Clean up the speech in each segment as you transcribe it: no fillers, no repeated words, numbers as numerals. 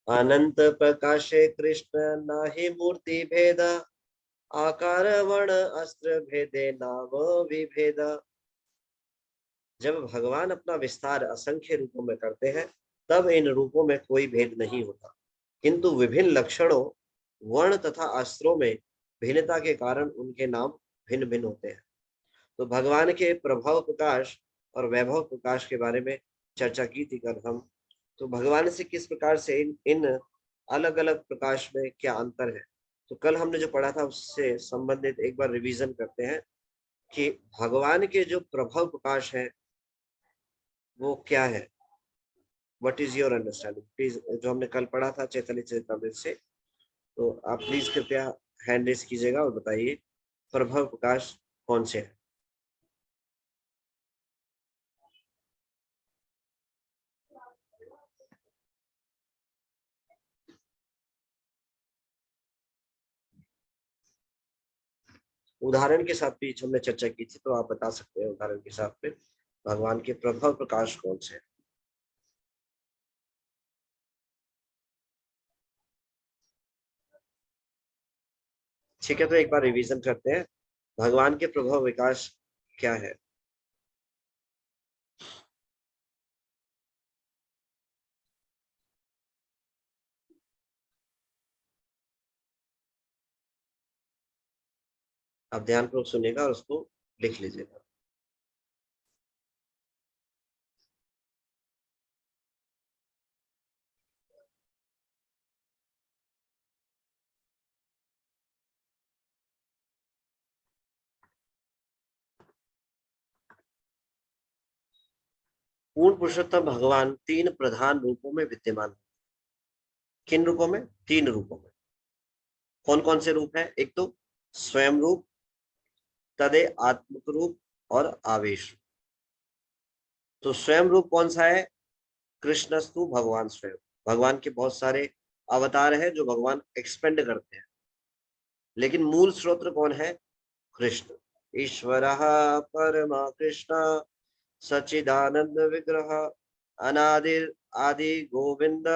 अनंत प्रकाशे कृष्ण नाही मूर्ति भेद, आकार वर्ण अस्त्र भेदे नाम विभेद। जब भगवान अपना विस्तार असंख्य रूपों में करते हैं तब इन रूपों में कोई भेद नहीं होता, किंतु विभिन्न लक्षणों, वर्ण तथा अस्त्रों में भिन्नता के कारण उनके नाम भिन्न भिन्न होते हैं। तो भगवान के प्रभाव प्रकाश और वैभव प्रकाश के बारे में चर्चा की थी कल हम। तो भगवान से किस प्रकार से इन अलग अलग प्रकाश में क्या अंतर है, तो कल हमने जो पढ़ा था उससे संबंधित एक बार रिवीजन करते हैं कि भगवान के जो प्रभाव प्रकाश है वो क्या है। What is your understanding please, जो हमने कल पढ़ा था चैतन्य चरितामृत से, तो आप प्लीज कृपया हैंड रेस कीजिएगा और बताइए प्रभाव प्रकाश कौन से है। उदाहरण के साथ भी हमने चर्चा की थी, तो आप बता सकते हैं उदाहरण के साथ में भगवान के प्रभाव प्रकाश कौन से हैं। ठीक है, तो एक बार रिवीजन करते हैं भगवान के प्रभाव विकास क्या है। आप ध्यानपूर्वक सुनिएगा और उसको लिख लीजिएगा। पूर्ण पुरुषोत्तम भगवान तीन प्रधान रूपों में विद्यमान। किन रूपों में? तीन रूपों में। कौन कौन से रूप हैं? एक तो स्वयं रूप, तदे आत्मक रूप और आवेश। तो स्वयं रूप कौन सा है? कृष्णस्तु भगवान स्वयं। भगवान के बहुत सारे अवतार हैं जो भगवान एक्सपेंड करते हैं, लेकिन मूल स्रोत कौन है? कृष्ण। ईश्वरः परमा कृष्ण सच्चिदानंद विग्रह अनादिर आदि गोविंद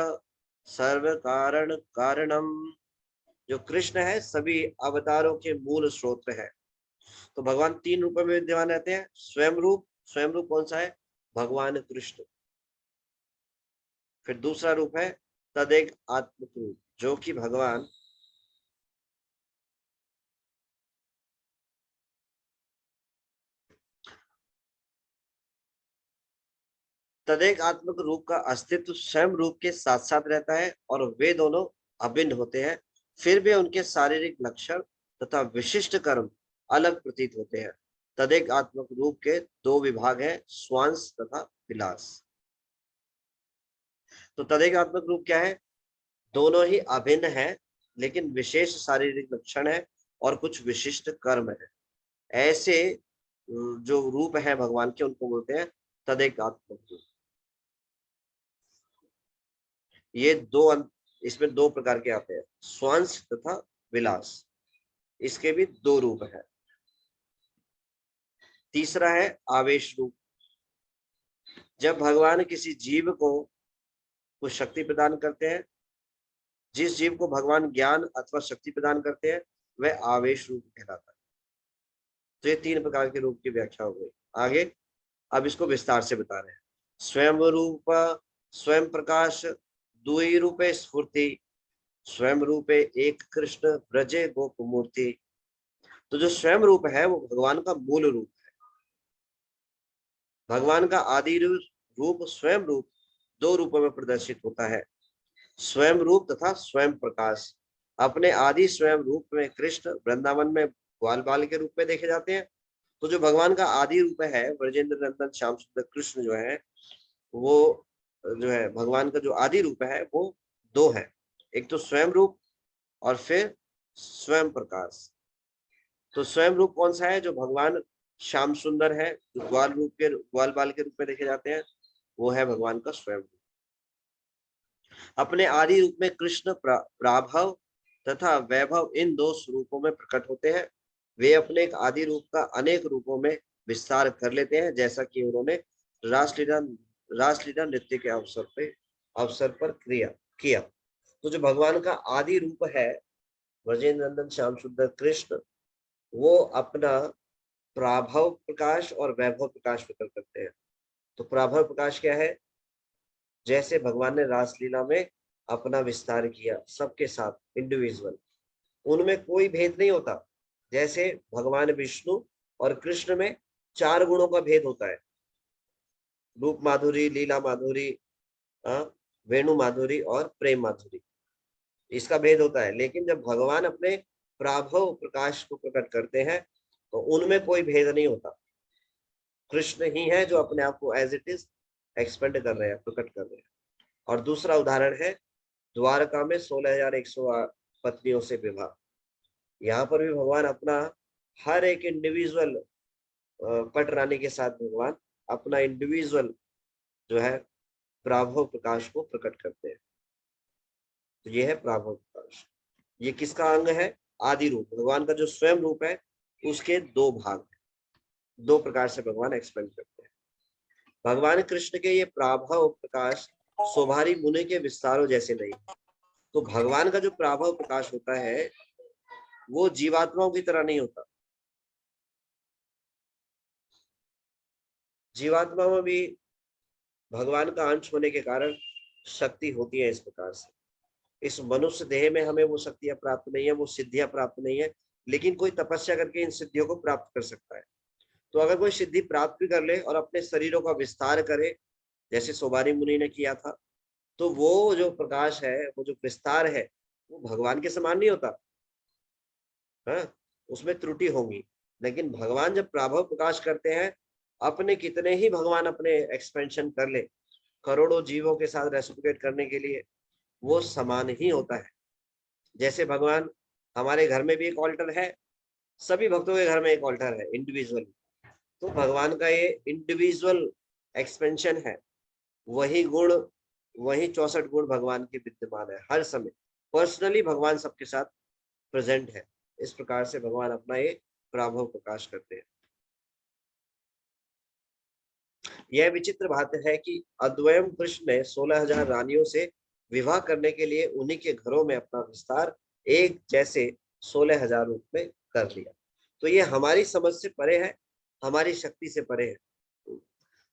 सर्व कारण कारणम। जो कृष्ण है सभी अवतारों के मूल स्रोत है। तो भगवान तीन रूपों में विद्यमान रहते हैं। स्वयं रूप, स्वयं रूप कौन सा है? भगवान कृष्ण। फिर दूसरा रूप है तदेक आत्मक रूप, जो कि भगवान तदेक आत्मक रूप का अस्तित्व स्वयं रूप के साथ साथ रहता है और वे दोनों अभिन्न होते हैं, फिर भी उनके शारीरिक लक्षण तथा विशिष्ट कर्म अलग प्रतीत होते हैं। तदेक आत्मक रूप के दो विभाग हैं, स्वांश तथा विलास। तो तदेकात्मक रूप क्या है? दोनों ही अभिन्न है, लेकिन विशेष शारीरिक लक्षण है और कुछ विशिष्ट कर्म है। ऐसे जो रूप है भगवान के उनको बोलते हैं तदेकात्मक रूप। ये इसमें दो प्रकार के आते हैं, स्वांश तथा विलास। इसके भी दो रूप है। तीसरा है आवेश रूप। जब भगवान किसी जीव को कुछ शक्ति प्रदान करते हैं, जिस जीव को भगवान ज्ञान अथवा शक्ति प्रदान करते हैं वह आवेश रूप कहलाता है। तो ये तीन प्रकार के रूप की व्याख्या हो गई। आगे अब इसको विस्तार से बता रहे हैं। स्वयं रूप स्वयं प्रकाश दुई रूपे स्फूर्ति, स्वयं रूपे एक कृष्ण ब्रजे गोप मूर्ति। तो जो स्वयं रूप है वो भगवान का मूल रूप है। भगवान का आदि रूप स्वयं रूप दो रूपों में प्रदर्शित होता है, स्वयं रूप तथा स्वयं प्रकाश। अपने आदि स्वयं रूप में कृष्ण वृंदावन में ग्वाल बाल के रूप में देखे जाते हैं। तो जो भगवान का आदि रूप है ब्रजेंद्र नंदन श्याम सुंदर कृष्ण जो है, वो जो है भगवान का जो आदि रूप है वो दो है, एक तो स्वयं रूप और फिर स्वयं प्रकाश। तो स्वयं रूप कौन सा है? जो भगवान श्याम सुंदर है, जो ग्वाल बाल के रूप में देखे जाते हैं, वो है भगवान का स्वयं रूप। अपने आदि रूप में कृष्ण प्राभव तथा वैभव इन दो स्वरूपों में प्रकट होते हैं। वे अपने एक आदि रूप का अनेक रूपों में विस्तार कर लेते हैं, जैसा कि उन्होंने रासलीला रासलीला नृत्य के अवसर पर क्रिया किया। तो जो भगवान का आदि रूप है ब्रजेंद्र नंदन श्याम सुंदर कृष्ण, वो अपना प्राभव प्रकाश और वैभव प्रकाश प्रकट करते हैं। तो प्राभव प्रकाश क्या है? जैसे भगवान ने रासलीला में अपना विस्तार किया सबके साथ इंडिविजुअल, उनमें कोई भेद नहीं होता। जैसे भगवान विष्णु और कृष्ण में 4 गुणों का भेद होता है, रूप माधुरी, लीला माधुरी, वेणु माधुरी और प्रेम माधुरी, इसका भेद होता है। लेकिन जब भगवान अपने प्राभव प्रकाश को प्रकट करते हैं तो उनमें कोई भेद नहीं होता। कृष्ण ही है जो अपने आप को एज इट इज एक्सपेंड कर रहे हैं, प्रकट कर रहे हैं। और दूसरा उदाहरण है द्वारका में 16,100 पत्नियों से विवाह। यहाँ पर भी भगवान अपना हर एक इंडिविजुअल पट रानी के साथ भगवान अपना इंडिविजुअल जो है प्राभव प्रकाश को प्रकट करते हैं। तो ये है प्राभव प्रकाश। ये किसका अंग है? आदि रूप। भगवान का जो स्वयं रूप है उसके 2 भाग हैं, 2 प्रकार से भगवान एक्सपेंड करते हैं। भगवान कृष्ण के ये प्राभव प्रकाश सोभारी मुनि के विस्तारों जैसे नहीं। तो भगवान का जो प्राभव प्रकाश होता है वो जीवात्माओं की तरह नहीं होता। जीवात्मा में भी भगवान का अंश होने के कारण शक्ति होती है इस प्रकार से। इस मनुष्य देह में हमें वो शक्तियां प्राप्त नहीं है, वो सिद्धियां प्राप्त नहीं है, लेकिन कोई तपस्या करके इन सिद्धियों को प्राप्त कर सकता है। तो अगर कोई सिद्धि प्राप्त भी कर ले और अपने शरीरों का विस्तार करे जैसे सोबारी मुनि ने किया था, तो वो जो प्रकाश है, वो जो विस्तार है, वो भगवान के समान नहीं होता। हाँ, उसमें त्रुटि होगी। लेकिन भगवान जब प्राभव प्रकाश करते हैं, अपने कितने ही भगवान अपने एक्सपेंशन कर ले करोड़ों जीवों के साथ रेसिप्रोकेट करने के लिए, वो समान ही होता है। जैसे भगवान, हमारे घर में भी एक ऑल्टर है, सभी भक्तों के घर में एक ऑल्टर है इंडिविजुअल। तो भगवान का ये इंडिविजुअल एक्सपेंशन है। वही गुण, वही 64 गुण भगवान के विद्यमान है हर समय। पर्सनली भगवान सबके साथ प्रेजेंट है। इस प्रकार से भगवान अपना ये प्राभव प्रकाश करते हैं। यह विचित्र बात है कि अद्वयम कृष्ण ने 16,000 रानियों से विवाह करने के लिए उन्हीं के घरों में अपना विस्तार एक जैसे 16,000 रूप में कर लिया। तो ये हमारी समझ से परे है, हमारी शक्ति से परे है।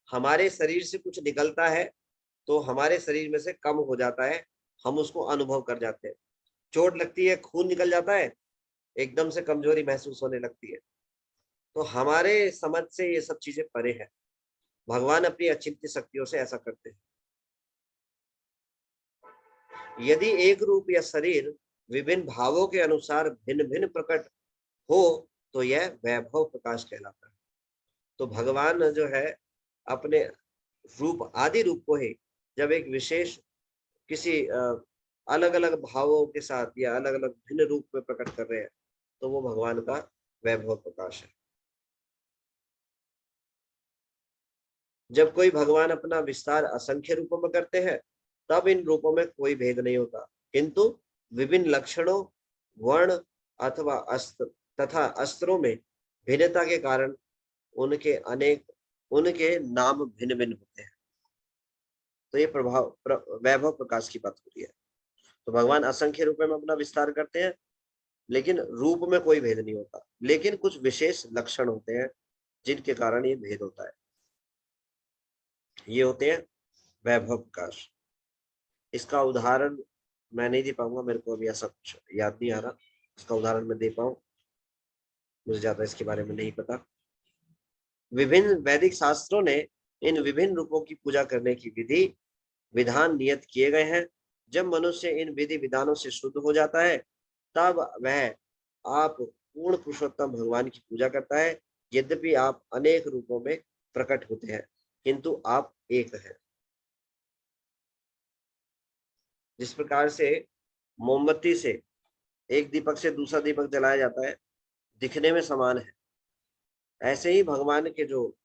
हमारे शरीर से कुछ निकलता है तो हमारे शरीर में से कम हो जाता है, हम उसको अनुभव कर जाते हैं। चोट लगती है, खून निकल जाता है, एकदम से कमजोरी महसूस होने लगती है। तो हमारे समझ से ये सब चीजें परे है। भगवान अपनी अचिंत्य शक्तियों से ऐसा करते हैं। यदि एक रूप या शरीर विभिन्न भावों के अनुसार भिन्न भिन्न प्रकट हो तो यह वैभव प्रकाश कहलाता है। तो भगवान जो है अपने रूप, आदि रूप को ही जब एक विशेष किसी अलग अलग भावों के साथ या अलग अलग भिन्न रूप में प्रकट कर रहे हैं, तो वो भगवान का वैभव प्रकाश है। जब कोई भगवान अपना विस्तार असंख्य रूपों में करते हैं, तब इन रूपों में कोई भेद नहीं होता, किंतु विभिन्न लक्षणों, वर्ण अथवा अस्त्र तथा अस्त्रों में भिन्नता के कारण उनके नाम भिन्न भिन्न होते हैं। तो ये वैभव प्रकाश की बात हो रही है। तो भगवान असंख्य रूपों में अपना विस्तार करते हैं, लेकिन रूप में कोई भेद नहीं होता, लेकिन कुछ विशेष लक्षण होते हैं जिनके कारण ये भेद होता है। ये होते हैं वैभव प्रकाश। इसका उदाहरण मैं नहीं दे पाऊंगा, मेरे को अभी ऐसा कुछ याद नहीं आ रहा इसका उदाहरण मैं दे पाऊं, मुझे ज्यादा इसके बारे में नहीं पता। विभिन्न वैदिक शास्त्रों ने इन विभिन्न रूपों की पूजा करने की विधि विधान नियत किए गए हैं। जब मनुष्य इन विधि विधानों से शुद्ध हो जाता है, तब वह आप पूर्ण पुरुषोत्तम भगवान की पूजा करता है। यद्यपि आप अनेक रूपों में प्रकट होते हैं, किंतु आप एक हैं। जिस प्रकार से मोमबत्ती से एक दीपक से दूसरा दीपक जलाया जाता है, दिखने में समान है, ऐसे ही भगवान के जो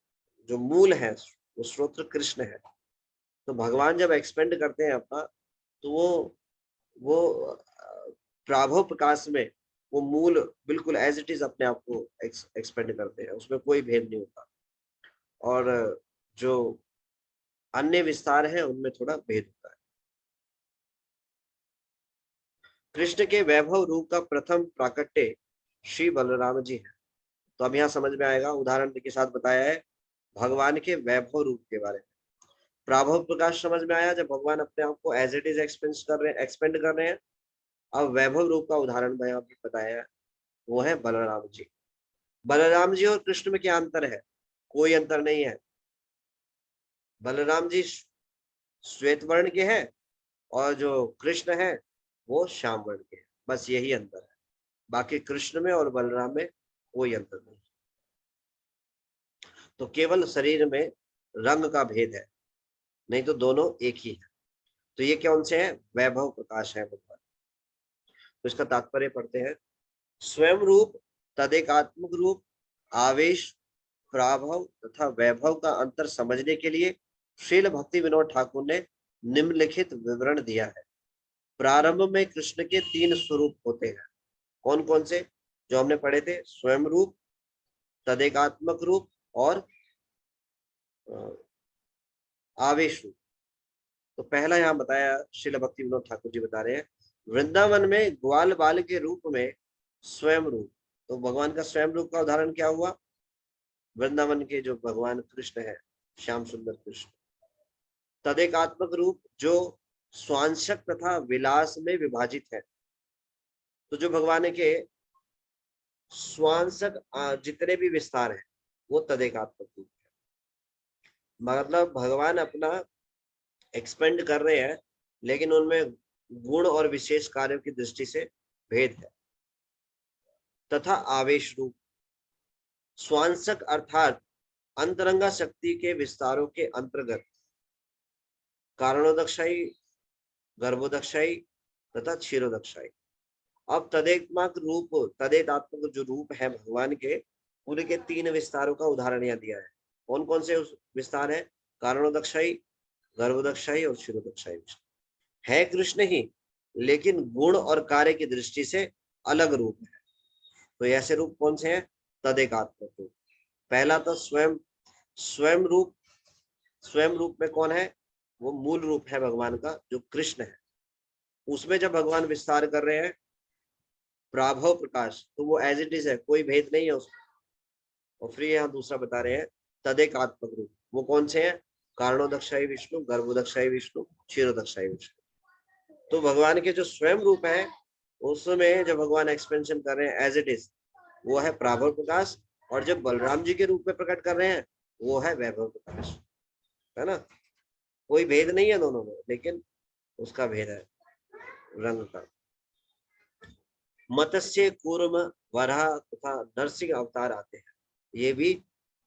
जो मूल है वो स्रोत कृष्ण है। तो भगवान जब एक्सपेंड करते हैं अपना, तो वो प्राभव प्रकाश में वो मूल बिल्कुल एज इट इज अपने आप को एक्सपेंड करते हैं, उसमें कोई भेद नहीं होता। और जो अन्य विस्तार है उनमें थोड़ा भेद होता है। कृष्ण के वैभव रूप का प्रथम प्राकट्य श्री बलराम जी है। तो अब यहाँ समझ में आएगा, उदाहरण के साथ बताया है भगवान के वैभव रूप के बारे में। प्राभव प्रकाश समझ में आया, जब भगवान अपने आप को एज इट इज एक्सपेंड कर रहे हैं। अब वैभव रूप का उदाहरण मैं आपको बताया है, वो है बलराम जी। बलराम जी और कृष्ण में क्या अंतर है? कोई अंतर नहीं है। बलराम जी श्वेत वर्ण के हैं और जो कृष्ण है वो श्याम वर्ण के हैं, बस यही अंतर है। बाकी कृष्ण में और बलराम में कोई अंतर नहीं। तो केवल शरीर में रंग का भेद है, नहीं तो दोनों एक ही है। तो ये कौन से हैं? वैभव प्रकाश है भगवान। तो इसका तात्पर्य पढ़ते हैं। स्वयं रूप, तदेकात्मक रूप, आवेश, प्राभव तथा वैभव का अंतर समझने के लिए श्रील भक्ति विनोद ठाकुर ने निम्नलिखित विवरण दिया है। प्रारंभ में कृष्ण के 3 स्वरूप होते हैं। कौन कौन से? जो हमने पढ़े थे, स्वयं रूप, तदेकात्मक रूप और आवेश रूप। तो पहला यहाँ बताया, श्रील भक्ति विनोद ठाकुर जी बता रहे हैं, वृंदावन में ग्वाल बाल के रूप में स्वयं रूप। तो भगवान का स्वयं रूप का उदाहरण क्या हुआ? वृंदावन के जो भगवान कृष्ण है, श्याम सुंदर कृष्ण। तदेकात्मक रूप जो स्वांशक तथा विलास में विभाजित है। तो जो भगवान के स्वांशक जितने भी विस्तार है वो तदेकात्मक रूप है। मतलब भगवान अपना एक्सपेंड कर रहे हैं, लेकिन उनमें गुण और विशेष कार्यों की दृष्टि से भेद है। तथा आवेश रूप स्वांशक अर्थात अंतरंगा शक्ति के विस्तारों के अंतर्गत कारणोदक्षाई, गर्भोदक्षाई तथा क्षीरोदक्षाई। अब तदेकात्मक जो रूप है भगवान के, उनके 3 विस्तारों का उदाहरण यहाँ दिया है। कौन कौन से विस्तार है? कारणोदक्षाई, गर्भोदक्षाई और क्षीरोदक्षाई है कृष्ण ही, लेकिन गुण और कार्य की दृष्टि से अलग रूप है। तो ऐसे रूप कौन से हैं? तदेकात्मक रूप। पहला तो स्वयं स्वयं रूप। स्वयं रूप में कौन है? वो मूल रूप है भगवान का, जो कृष्ण है। उसमें जब भगवान विस्तार कर रहे हैं प्राभव प्रकाश, तो वो एज इट इज है, कोई भेद नहीं है उसमें। और फिर यहाँ दूसरा बता रहे हैं तदेकात्मक रूप। वो कौन से हैं? कारणोदक्षाई विष्णु, गर्भोदक्षाई विष्णु, क्षीरोदक्षाई विष्णु। तो भगवान के जो स्वयं रूप है, उसमें जब भगवान एक्सपेंशन कर रहे हैं एज इट इज, वो है प्राभव प्रकाश। और जब बलराम जी के रूप में प्रकट कर रहे हैं, वो है वैभव प्रकाश, है ना। कोई भेद नहीं है दोनों में, लेकिन उसका भेद है रंग का। मत्स्य, कूर्म, वराह तथा नरसिंह अवतार आते हैं, ये भी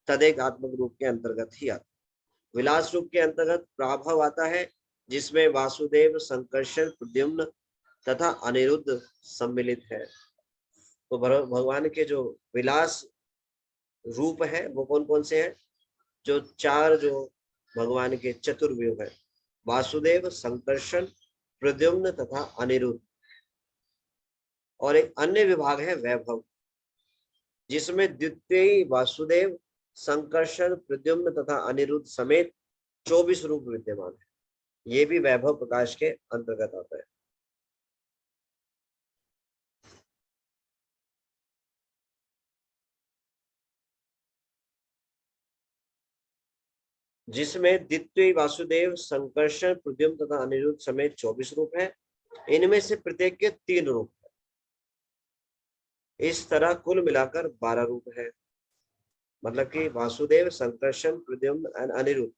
तदेकात्मक रूप के अंतर्गत ही आते हैं। विलास रूप के अंतर्गत प्राभव आता है, जिसमें वासुदेव, संकर्षण, प्रद्युम्न तथा अनिरुद्ध सम्मिलित है। तो भगवान के जो विलास रूप है वो कौन कौन से हैं? जो 4 जो भगवान के चतुर्व्यूह है, वासुदेव, संकर्षण, प्रद्युम्न तथा अनिरुद्ध। और एक अन्य विभाग है वैभव, जिसमें द्वितीय वासुदेव, संकर्षण, प्रद्युम्न तथा अनिरुद्ध समेत 24 रूप विद्यमान है। ये भी वैभव प्रकाश के अंतर्गत आता है। जिसमें द्वितीय वासुदेव, संकर्षण, प्रद्युम्न तथा अनिरुद्ध समेत 24 रूप है। इनमें से प्रत्येक के 3 रूप है। इस तरह कुल मिलाकर 12 रूप है। मतलब कि वासुदेव, संकर्षण, प्रद्युम्न एंड अनिरुद्ध,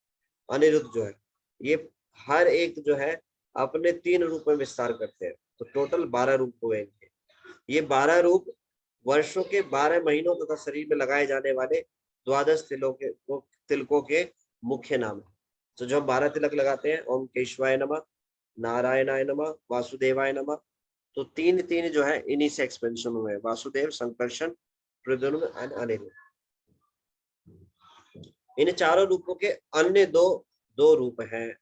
अनिरुद्ध जो है, ये हर एक जो है अपने 3 रूप में विस्तार करते हैं। तो टोटल 12 रूप हुए इनके। ये 12 रूप वर्षों के 12 महीनों तथा शरीर में लगाए जाने वाले 12 तिलकों के मुख्य नाम है। तो जो हम 12 तिलक लगाते हैं, ओम केशवाय नमः, नारायणाय नमः, वासुदेवाय नमः, तो 3 जो है इन्हीं से एक्सपेंशन हुए, वासुदेव, संकर्षण, प्रद्युम्न एंड अनिरुद्ध। इन चारों रूपों के अन्य दो रूप हैं।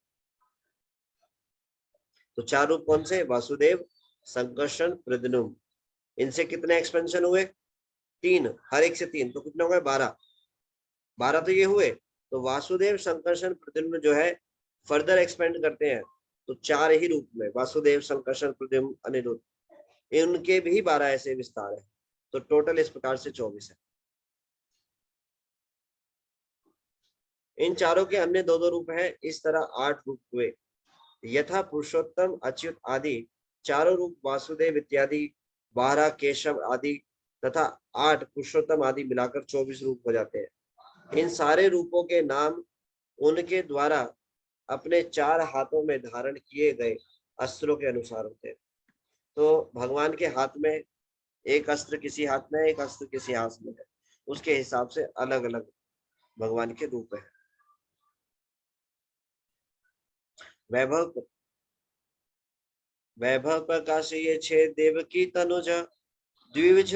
तो 4 रूप कौन से? वासुदेव, संकर्षण, प्रद्युम्न। इनसे कितने एक्सपेंशन हुए? 3, हर एक से 3, तो कितने हो गए? 12। 12 तो ये हुए। तो वासुदेव, संकर्षण, प्रद्युम्न जो है फर्दर एक्सपेंड करते हैं, तो 4 ही रूप में, वासुदेव, संकर्षण, प्रद्युम्न, अनिरुद्ध, इनके भी 12 ऐसे विस्तार है, तो टोटल इस प्रकार से 24 है। इन चारों के अन्य दो दो रूप हैं, इस तरह 8 रूप हुए। यथा पुरुषोत्तम, अच्युत आदि चारों रूप, वासुदेव इत्यादि 12, केशव आदि तथा 8 पुरुषोत्तम आदि मिलाकर 24 रूप हो जाते हैं। इन सारे रूपों के नाम उनके द्वारा अपने 4 हाथों में धारण किए गए अस्त्रों के अनुसार होते हैं। तो भगवान के हाथ में एक अस्त्र किसी हाथ में, एक अस्त्र किसी हाथ में है, उसके हिसाब से अलग अलग भगवान के रूप है। वैभव वैभव प्रकाश ये छे देव की तनुजा, द्विभुज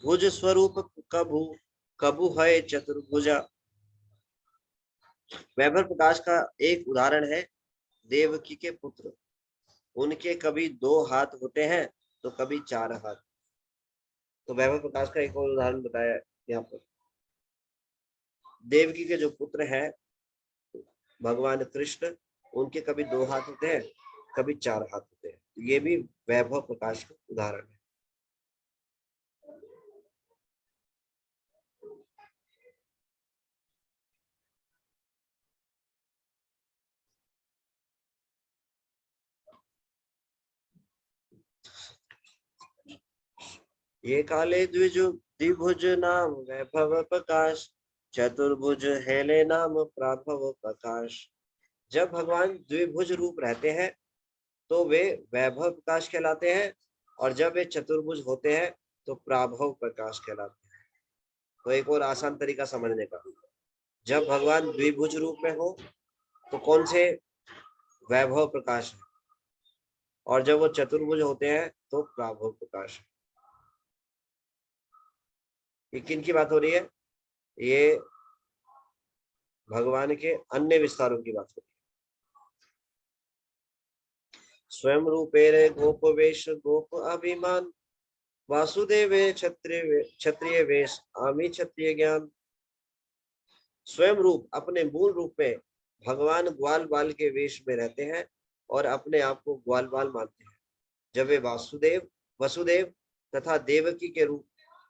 भुज स्वरूप कभु कभु है चतुर्भुजा। वैभव प्रकाश का एक उदाहरण है देवकी के पुत्र, उनके कभी 2 हाथ होते हैं तो कभी 4 हाथ। तो वैभव प्रकाश का एक और उदाहरण बताया यहाँ पर। देवकी के जो पुत्र हैं भगवान कृष्ण, उनके कभी 2 हाथ होते हैं, कभी 4 हाथ होते हैं। ये भी वैभव प्रकाश का उदाहरण है। ये काले द्विभुज नाम वैभव प्रकाश, चतुर्भुज हेले नाम प्राभव प्रकाश। जब भगवान द्विभुज रूप रहते हैं तो वे वैभव प्रकाश कहलाते हैं, और जब वे चतुर्भुज होते हैं तो प्राभव प्रकाश कहलाते हैं। तो एक और आसान तरीका समझने का, जब भगवान द्विभुज रूप में हो तो कौन से वैभव प्रकाश है, और जब वो चतुर्भुज होते हैं तो प्राभव प्रकाश है। ये किन की बात हो रही है? ये भगवान के अन्य विस्तारों की बात हो रही है। स्वयं रूपे रे गोप वेश गोप अभिमान, वासुदेव क्षत्रिय वेश आमी क्षत्रिय ज्ञान। स्वयं रूप अपने मूल रूप में भगवान ग्वाल बाल के वेश में रहते हैं और अपने आप को ग्वाल बाल मानते हैं। जब वे वसुदेव तथा देवकी के रूप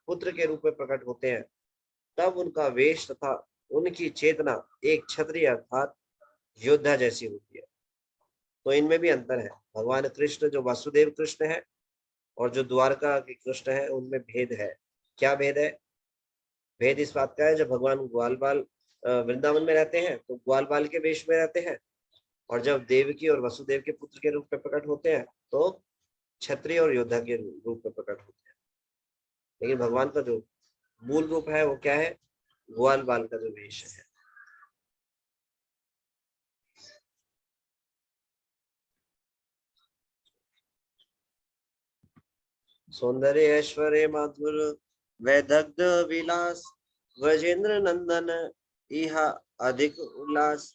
पुत्र के रूप में प्रकट होते हैं, तब उनका वेश तथा उनकी चेतना एक क्षत्रिय अर्थात योद्धा जैसी होती है। तो इनमें भी अंतर है। भगवान कृष्ण जो वासुदेव कृष्ण है और जो द्वारका के कृष्ण है, उनमें भेद है। क्या भेद है? भेद इस बात का है, जब भगवान ग्वाल बाल वृंदावन में रहते हैं तो ग्वाल बाल के वेश में रहते हैं, और जब देवकी और वसुदेव के पुत्र के रूप में प्रकट होते हैं तो क्षत्रिय और योद्धा के रूप में प्रकट होते हैं। लेकिन भगवान का जो मूल रूप है वो क्या है? ग्वाल बाल का जो वेश है। सौंदर्य ऐश्वर्य माधुर वैदग्ध विलास, व्रजेंद्र नंदन इह अधिक उल्लास।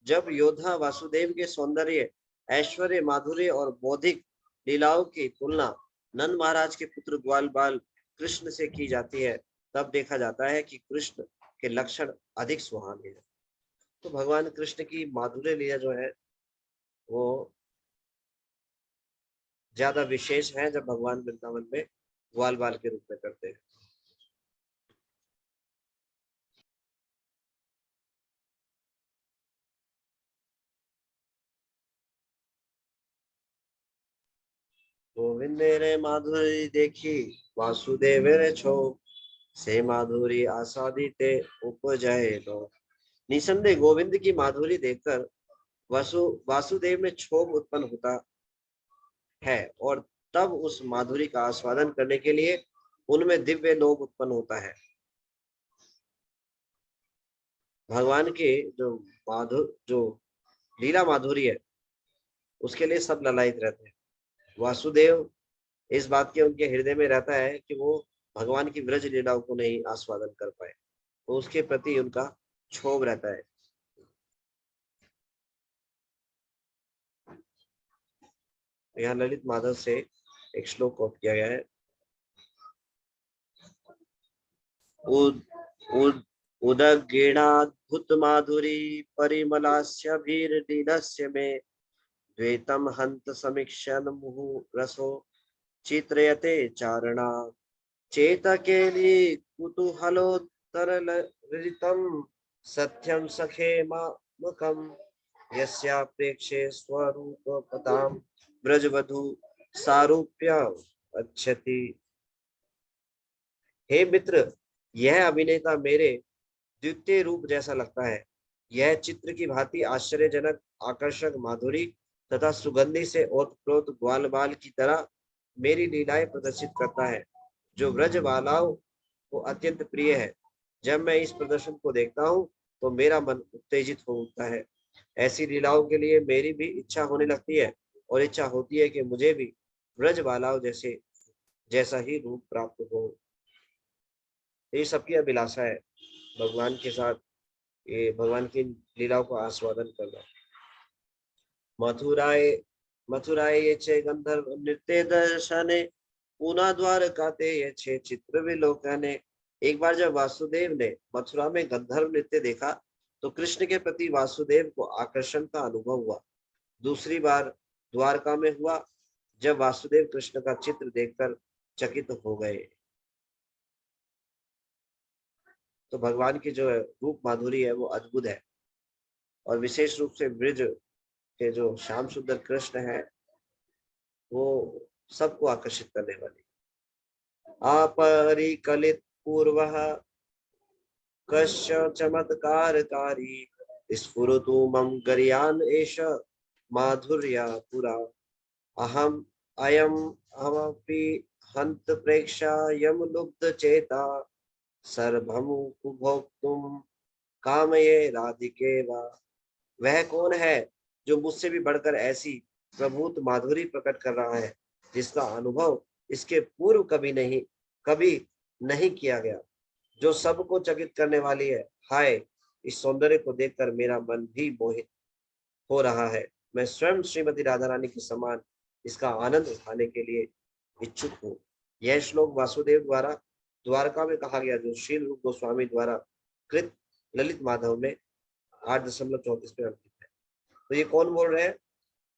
जब योद्धा वासुदेव के सौंदर्य ऐश्वर्य माधुर्य और बौद्धिक लीलाओं की तुलना नंद महाराज के पुत्र ग्वाल बाल कृष्ण से की जाती है, तब देखा जाता है कि कृष्ण के लक्षण अधिक सुहाने हैं। तो भगवान कृष्ण की माधुर्य लीला जो है वो ज्यादा विशेष है जब भगवान वृंदावन में ग्वाल बाल के रूप में करते हैं। गोविंद रे माधुरी देखी वासुदेव रे छो, से माधुरी आसादिते उपजय लो। निसंदेह गोविंद की माधुरी देखकर वासुदेव में क्षोभ उत्पन्न होता है, और तब उस माधुरी का आस्वादन करने के लिए उनमें दिव्य लोभ उत्पन्न होता है। भगवान के जो लीला माधुरी है उसके लिए सब ललायित रहते हैं। वासुदेव इस बात के उनके हृदय में रहता है कि वो भगवान की व्रज लीलाओं को नहीं आस्वादन कर पाए, तो उसके प्रति उनका क्षोभ रहता है। यहाँ ललित माधव से एक श्लोक कोट किया गया है। उद उद उदगीणाद्भुत माधुरी परिमलास्य भीर्लीलस्य में द्वैतम हंत समीक्षण मुहु रसो। चित्रयते चारणा चेतकेली कुतूहलोत्तरललितं सत्यं सखे मामकम् यस्याप्रेक्षे स्वरूपपदां ब्रजवधू सारूप्य अच्छति। हे मित्र, यह अभिनेता मेरे द्वितीय रूप जैसा लगता है। यह चित्र की भांति आश्चर्यजनक, आकर्षक, माधुरी तथा सुगंधि से ओतप्रोत ग्वाल बाल की तरह मेरी लीलाएं प्रदर्शित करता है, जो व्रज बालाओं को अत्यंत प्रिय है। जब मैं इस प्रदर्शन को देखता हूँ तो मेरा मन उत्तेजित हो उठता है। ऐसी लीलाओं के लिए मेरी भी इच्छा होने लगती है और इच्छा होती है कि मुझे भी व्रज बालाओं जैसा ही रूप प्राप्त हो। ये सबकी अभिलाषा है, भगवान के साथ ये भगवान की लीलाओं को आस्वादन करना। मथुराए मथुराए ये छे गंधर्व नृत्य दर्शने पुनः द्वारकाते ये छे चित्र विलोकने। एक बार जब वासुदेव ने मथुरा में गंधर्व नृत्य देखा तो कृष्ण के प्रति वासुदेव को आकर्षण का अनुभव हुआ। दूसरी बार द्वारका में हुआ, जब वासुदेव कृष्ण का चित्र देखकर चकित हो गए। तो भगवान की जो रूप माधुरी है वो अद्भुत है, और विशेष रूप से ब्रज के जो श्याम सुंदर कृष्ण है वो सबको आकर्षित करने वाली। अपरिकलित पूर्व कश्य चमत्कारकारी स्फुरतु मम गर्यान एष माधुर्या पुरा। अहम अयम अहमपि हंत प्रेक्षा यम लुब्ध चेता सर्वम उपभोक्तुम कामये राधिके वा। वह कौन है जो मुझसे भी बढ़कर ऐसी प्रभुत माधुरी प्रकट कर रहा है, जिसका अनुभव इसके पूर्व कभी नहीं किया गया, जो सबको चकित करने वाली है। हाय, इस सौंदर्य को देखकर मेरा मन भी मोहित हो रहा है। मैं स्वयं श्रीमती राधा रानी के समान इसका आनंद उठाने के लिए इच्छुक हूँ। यह श्लोक वासुदेव द्वारा द्वारका में कहा गया, जो श्री रूप गोस्वामी द्वारा कृत ललित माधव में 8.34 में अंकित है। तो ये कौन बोल रहे हैं?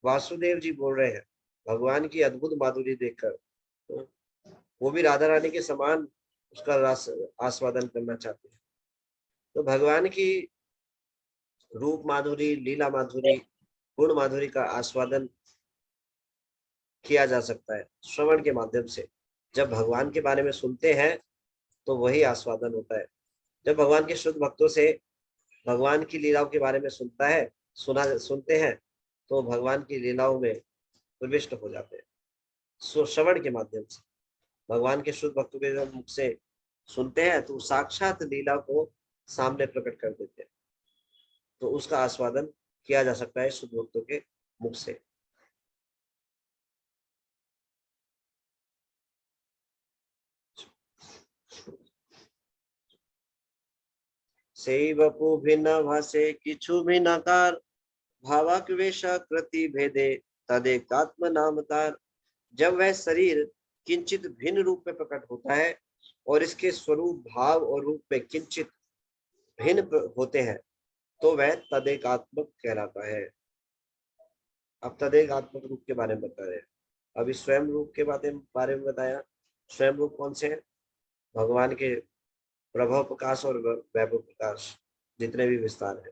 वासुदेव जी बोल रहे हैं। भगवान की अद्भुत माधुरी देखकर तो वो भी राधा रानी के समान उसका रस आस्वादन करना चाहते हैं। तो भगवान की रूप माधुरी, लीला माधुरी, गुण माधुरी का आस्वादन किया जा सकता है श्रवण के माध्यम से। जब भगवान के बारे में सुनते हैं तो वही आस्वादन होता है। जब भगवान के शुद्ध भक्तों से भगवान की लीलाओं के बारे में सुनते हैं तो भगवान की लीलाओं में प्रविष्ट हो जाते हैं। श्रवण के माध्यम से भगवान के शुद्ध भक्तों के जब मुख से सुनते हैं तो साक्षात लीला को सामने प्रकट कर देते हैं। तो उसका आस्वादन किया जा सकता है शुद्ध भक्तों के मुख से। से वपु भिन्न भाषे किछु भिन्नकार भावाक्वेश कृति भेदे तदेकात्म नामतार। जब वह शरीर किंचित भिन्न रूप में प्रकट होता है और इसके स्वरूप, भाव और रूप में किंचित भिन्न होते हैं तो वह तदेकात्मक कहलाता है। अब तदेकात्मक रूप के बारे में बता रहे हैं। अभी स्वयं रूप के बारे में बताया। स्वयं रूप कौन से हैं? भगवान के प्रभाव प्रकाश और वैभव प्रकाश जितने भी विस्तार है।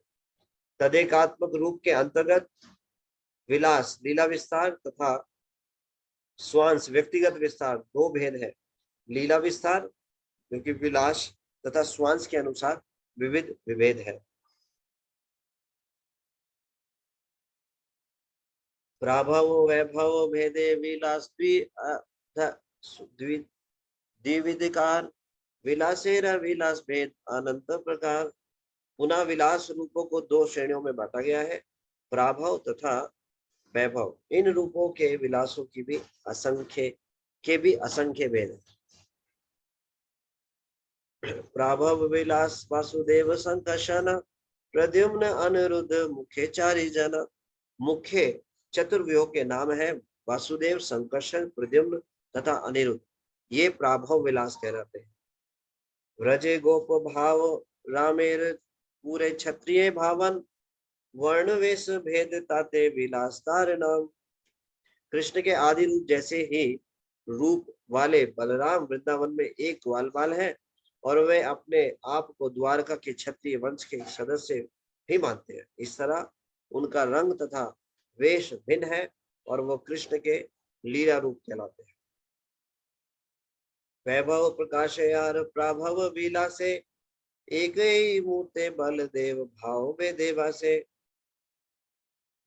तदेकात्मक रूप के अंतर्गत विलास, लीला विस्तार तथा स्वांश, व्यक्तिगत विस्तार, दो भेद है। लीला विस्तार क्योंकि विलास तथा स्वांश के अनुसार विविध विभेद है। प्रभाव वैभव भेदे विलास द्विविधिकार विलासेर विलास भेद अनंत प्रकार। पुनः विलास रूपों को दो श्रेणियों में बांटा गया है, प्राभव तथा वैभव। इन रूपों के विलासों की भी असंख्य भेद है। प्राभव विलास वासुदेव संकर्षण प्रद्युम्न अनिरुद्ध मुख्य चारि जन। मुख्य चतुर्व्यूह के नाम है वासुदेव, संकर्षण, प्रद्युम्न तथा अनिरुद्ध। ये प्राभव विलास कहलाते हैं। व्रजे गोप भाव रामेर पूरे क्षत्रिय भावन वर्ण वेश भेद ताते विलास नाम। कृष्ण के आदि रूप जैसे ही रूप वाले बलराम वृंदावन में एक ग्वालबाल है और वे अपने आप को द्वारका के क्षत्रिय वंश के सदस्य भी मानते हैं। इस तरह उनका रंग तथा वेश भिन्न है और वो कृष्ण के लीला रूप कहलाते हैं। वैभव प्रकाश यार प्रभव विलासे एक ही मूर्ते बलदेव भाव में देवा से।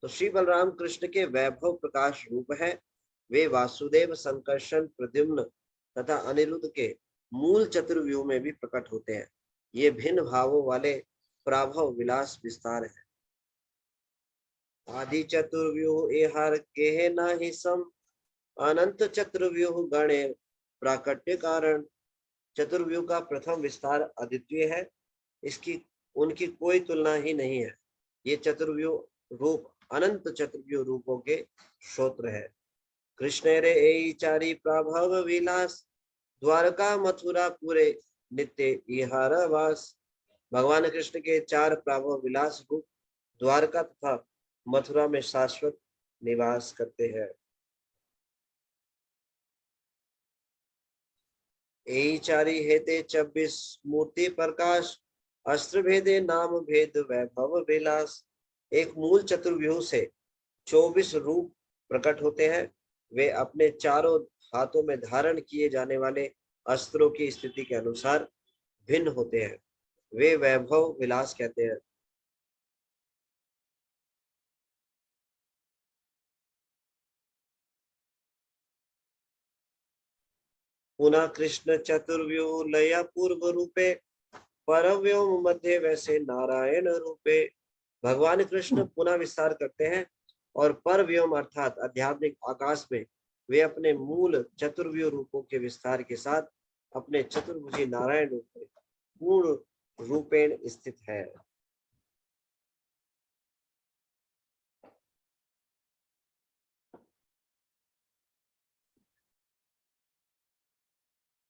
तो श्री बलराम कृष्ण के वैभव प्रकाश रूप है। वे वासुदेव, संकर्षण, प्रद्युम्न तथा अनिरुद्ध के मूल चतुर्व्यूह में भी प्रकट होते हैं। ये भिन्न भावों वाले प्राभव विलास विस्तार है। आदि चतुर्व्यूह एहार के नाही सम, अनंत चतुर्व्यूह गणे प्राकट्य कारण। चतुर्व्यूह का प्रथम विस्तार अद्वितीय है, इसकी उनकी कोई तुलना ही नहीं है। ये चतुर्व्यूह रूप अनंत चतुर्व्यूह रूपों के श्रोत्र है। कृष्ण रे ए चारी प्रभव विलास, द्वारका मथुरा पूरे नित्य इहार वास। भगवान कृष्ण के चार प्रभव विलास रूप द्वारका तथा मथुरा में शाश्वत निवास करते हैं। ए चारी हेते 26 मूर्ति प्रकाश, अस्त्र भेदे नाम भेद वैभव विलास। एक मूल चतुर्व्यूह से 24 रूप प्रकट होते हैं। वे अपने चारों हाथों में धारण किए जाने वाले अस्त्रों की स्थिति के अनुसार भिन्न होते हैं। वे वैभव विलास कहते हैं। पुनः कृष्ण चतुर्व्यूह लया पूर्व रूपे, परव्योम मध्य वैसे नारायण रूपे। भगवान कृष्ण पुनः विस्तार करते हैं और परव्योम अर्थात आध्यात्मिक आकाश में वे अपने मूल चतुर्व्यूह रूपों के विस्तार के साथ अपने चतुर्भुजी नारायण रूप में पूर्ण रूपेण स्थित है।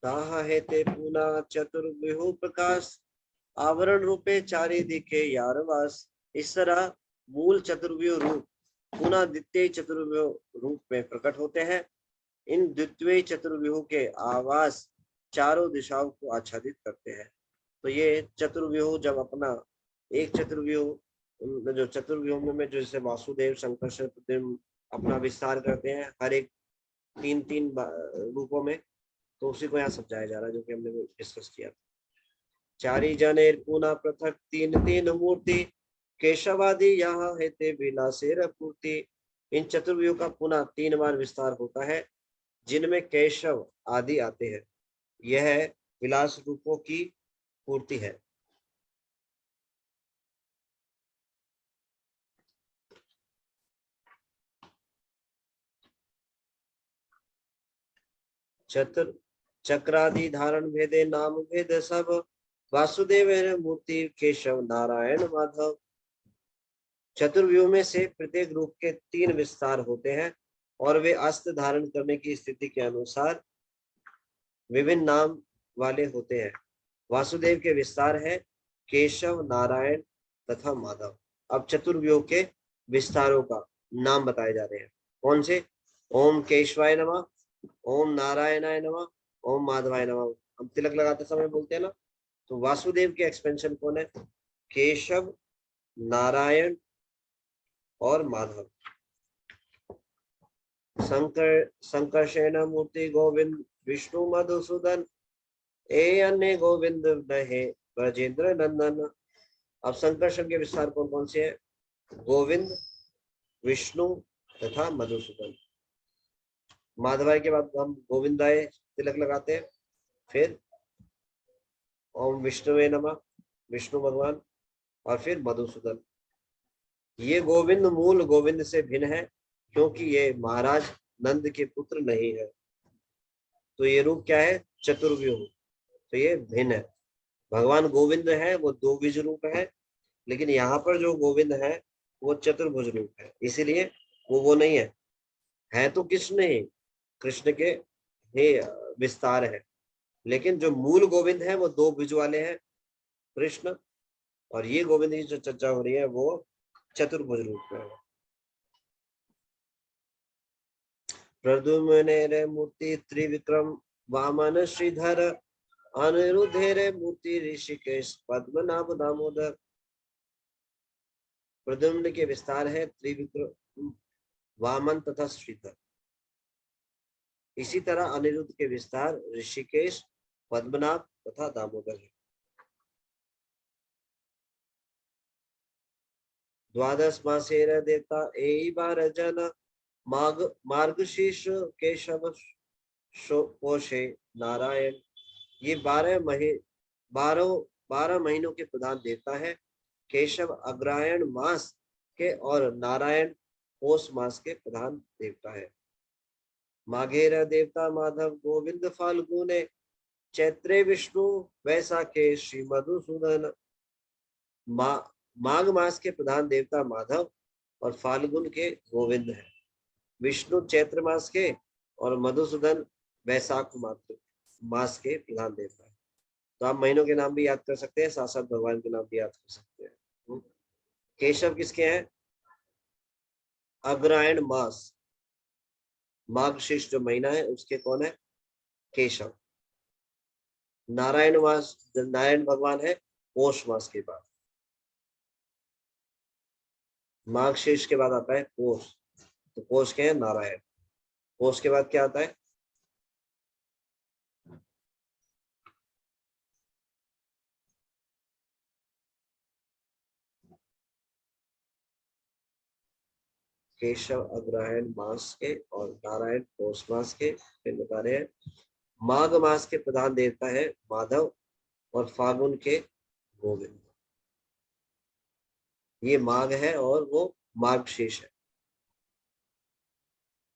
ताहा हेते पुनः चतुर्व्यूह प्रकाश, आवरण रूपे चारि दिखे यारवास। इस तरह मूल चतुर्व्यूह रूप पुनः द्वितीय चतुर्व्यूह रूप में प्रकट होते हैं। इन द्वितीय चतुर्व्यूह के आवास चारों दिशाओं को आच्छादित करते हैं। तो ये चतुर्व्यूह जब अपना एक चतुर्व्यूह जो चतुर्व्यूह में जो जैसे वासुदेव, संकर्षण, प्रद्युम्न अपना विस्तार करते हैं हर एक तीन तीन रूपों में, तो उसी को यहाँ समझाया जा रहा है जो कि हमने डिस्कस किया था। चारी जने पुनः पृथक तीन तीन मूर्ति, केशवादि यहाँ हेते विलासेर पूर्ति। इन चतुर्व्यूह का पुनः 3 बार विस्तार होता है, जिनमें केशव आदि आते हैं। यह विलास रूपों की पूर्ति है। चक्रादि धारण भेदे नाम भेद सब, वासुदेव मूर्ति केशव नारायण माधव। चतुर्व्यूह में से प्रत्येक रूप के 3 विस्तार होते हैं और वे अस्त्र धारण करने की स्थिति के अनुसार विभिन्न नाम वाले होते हैं। वासुदेव के विस्तार है केशव, नारायण तथा माधव। अब चतुर्व्यूह के विस्तारों का नाम बताए जा रहे हैं। कौन से? ओम केशवाय नमः, ओम नारायणाय नमः, ओम माधवाय नमः। हम तिलक लगाते समय बोलते हैं ना, तो वासुदेव के एक्सपेंशन कौन है? केशव, नारायण और माधव। संकर्षण मूर्ति गोविंद विष्णु मधुसूदन, ए अन्य गोविंद नहे ब्रजेंद्र नंदन। अब संकर्षण के विस्तार कौन कौन से हैं? गोविंद, विष्णु तथा मधुसूदन। माधवाय के बाद हम गोविंदाय तिलक लगाते हैं। फिर ओम विष्णुवे नमः, विष्णु भगवान, और फिर मधुसूदन। ये गोविंद मूल गोविंद से भिन्न है क्योंकि ये महाराज नंद के पुत्र नहीं है। तो ये रूप क्या है? चतुर्व्यूह। तो ये भिन्न है। भगवान गोविंद है वो 2 बीज रूप है, लेकिन यहाँ पर जो गोविंद है वो चतुर्भुज रूप है, इसीलिए वो नहीं है तो कृष्ण ही, कृष्ण के ही विस्तार है, लेकिन जो मूल गोविंद है वो 2 बीज वाले हैं कृष्ण, और ये गोविंद की जो चर्चा हो रही है वो चतुर्भुज रूप में है। प्रद्युम्नेर मूर्ति त्रिविक्रम वामन श्रीधर अनिरुद्धेर मूर्ति ऋषिकेश पद्मनाभ दामोदर। प्रद्युम्न के विस्तार है त्रिविक्रम, वामन तथा श्रीधर। इसी तरह अनिरुद्ध के विस्तार ऋषिकेश, पद्मनाभ तथा दामोदर है। द्वादश मासेर देवता एई 12 जन मार्गशीर्ष केशव पोषे नारायण। ये 12 महीनों के प्रधान देवता है। केशव अग्रहायण मास के और नारायण पौष मास के प्रधान देवता है। माघेर देवता माधव गोविंद फाल्गुने चैत्रे विष्णु वैसाखे श्री मधुसूदन। माघ मास के प्रधान देवता माधव और फाल्गुन के गोविंद है। विष्णु चैत्र मास के और मधुसूदन वैशाख मास के प्रधान देवता है। तो आप महीनों के नाम भी याद कर सकते हैं, साथ साथ भगवान के नाम भी याद कर सकते हैं। केशव किसके हैं? अग्रहायण मास, मार्गशीर्ष जो महीना है उसके कौन है? केशव। नारायण मास, नारायण भगवान है पौष मास के बाद। मार्गशीर्ष के बाद आता है पौष, तो पौष के हैं नारायण। पौष के बाद क्या आता है? केशव अग्रहायण मास के और नारायण पौष मास के। फिर बता रहे हैं माघ मास के प्रधान देवता है माधव और फागुन के गोविंद। ये माघ है और वो मार्गशीर्ष है।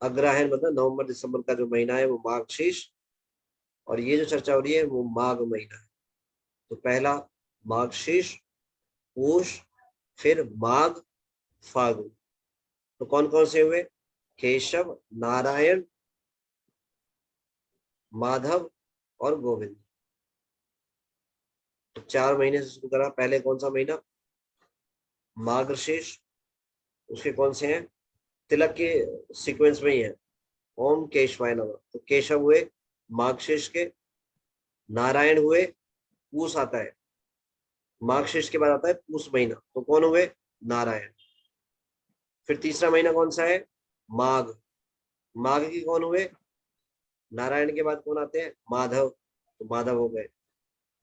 अग्रहायण मतलब नवंबर दिसंबर का जो महीना है वो मार्गशीर्ष, और ये जो चर्चा हो रही है वो माघ महीना है। तो पहला मार्गशीर्ष, पूष, फिर माघ, फागुन। तो कौन कौन से हुए? केशव, नारायण, माधव और गोविंद। तो 4 महीने से शुरू करा। पहले कौन सा महीना? मार्गशीर्ष। उसके कौन से हैं? तिलक के सीक्वेंस में ही है, ओम केशवाय नमः। तो केशव हुए मार्गशीर्ष के, नारायण हुए, पूष आता है, मार्गशीर्ष के बाद आता है पूष महीना, तो कौन हुए? नारायण। फिर तीसरा महीना कौन सा है? माघ। माघ की कौन हुए? नारायण के बाद कौन आते हैं? माधव, तो माधव हो गए।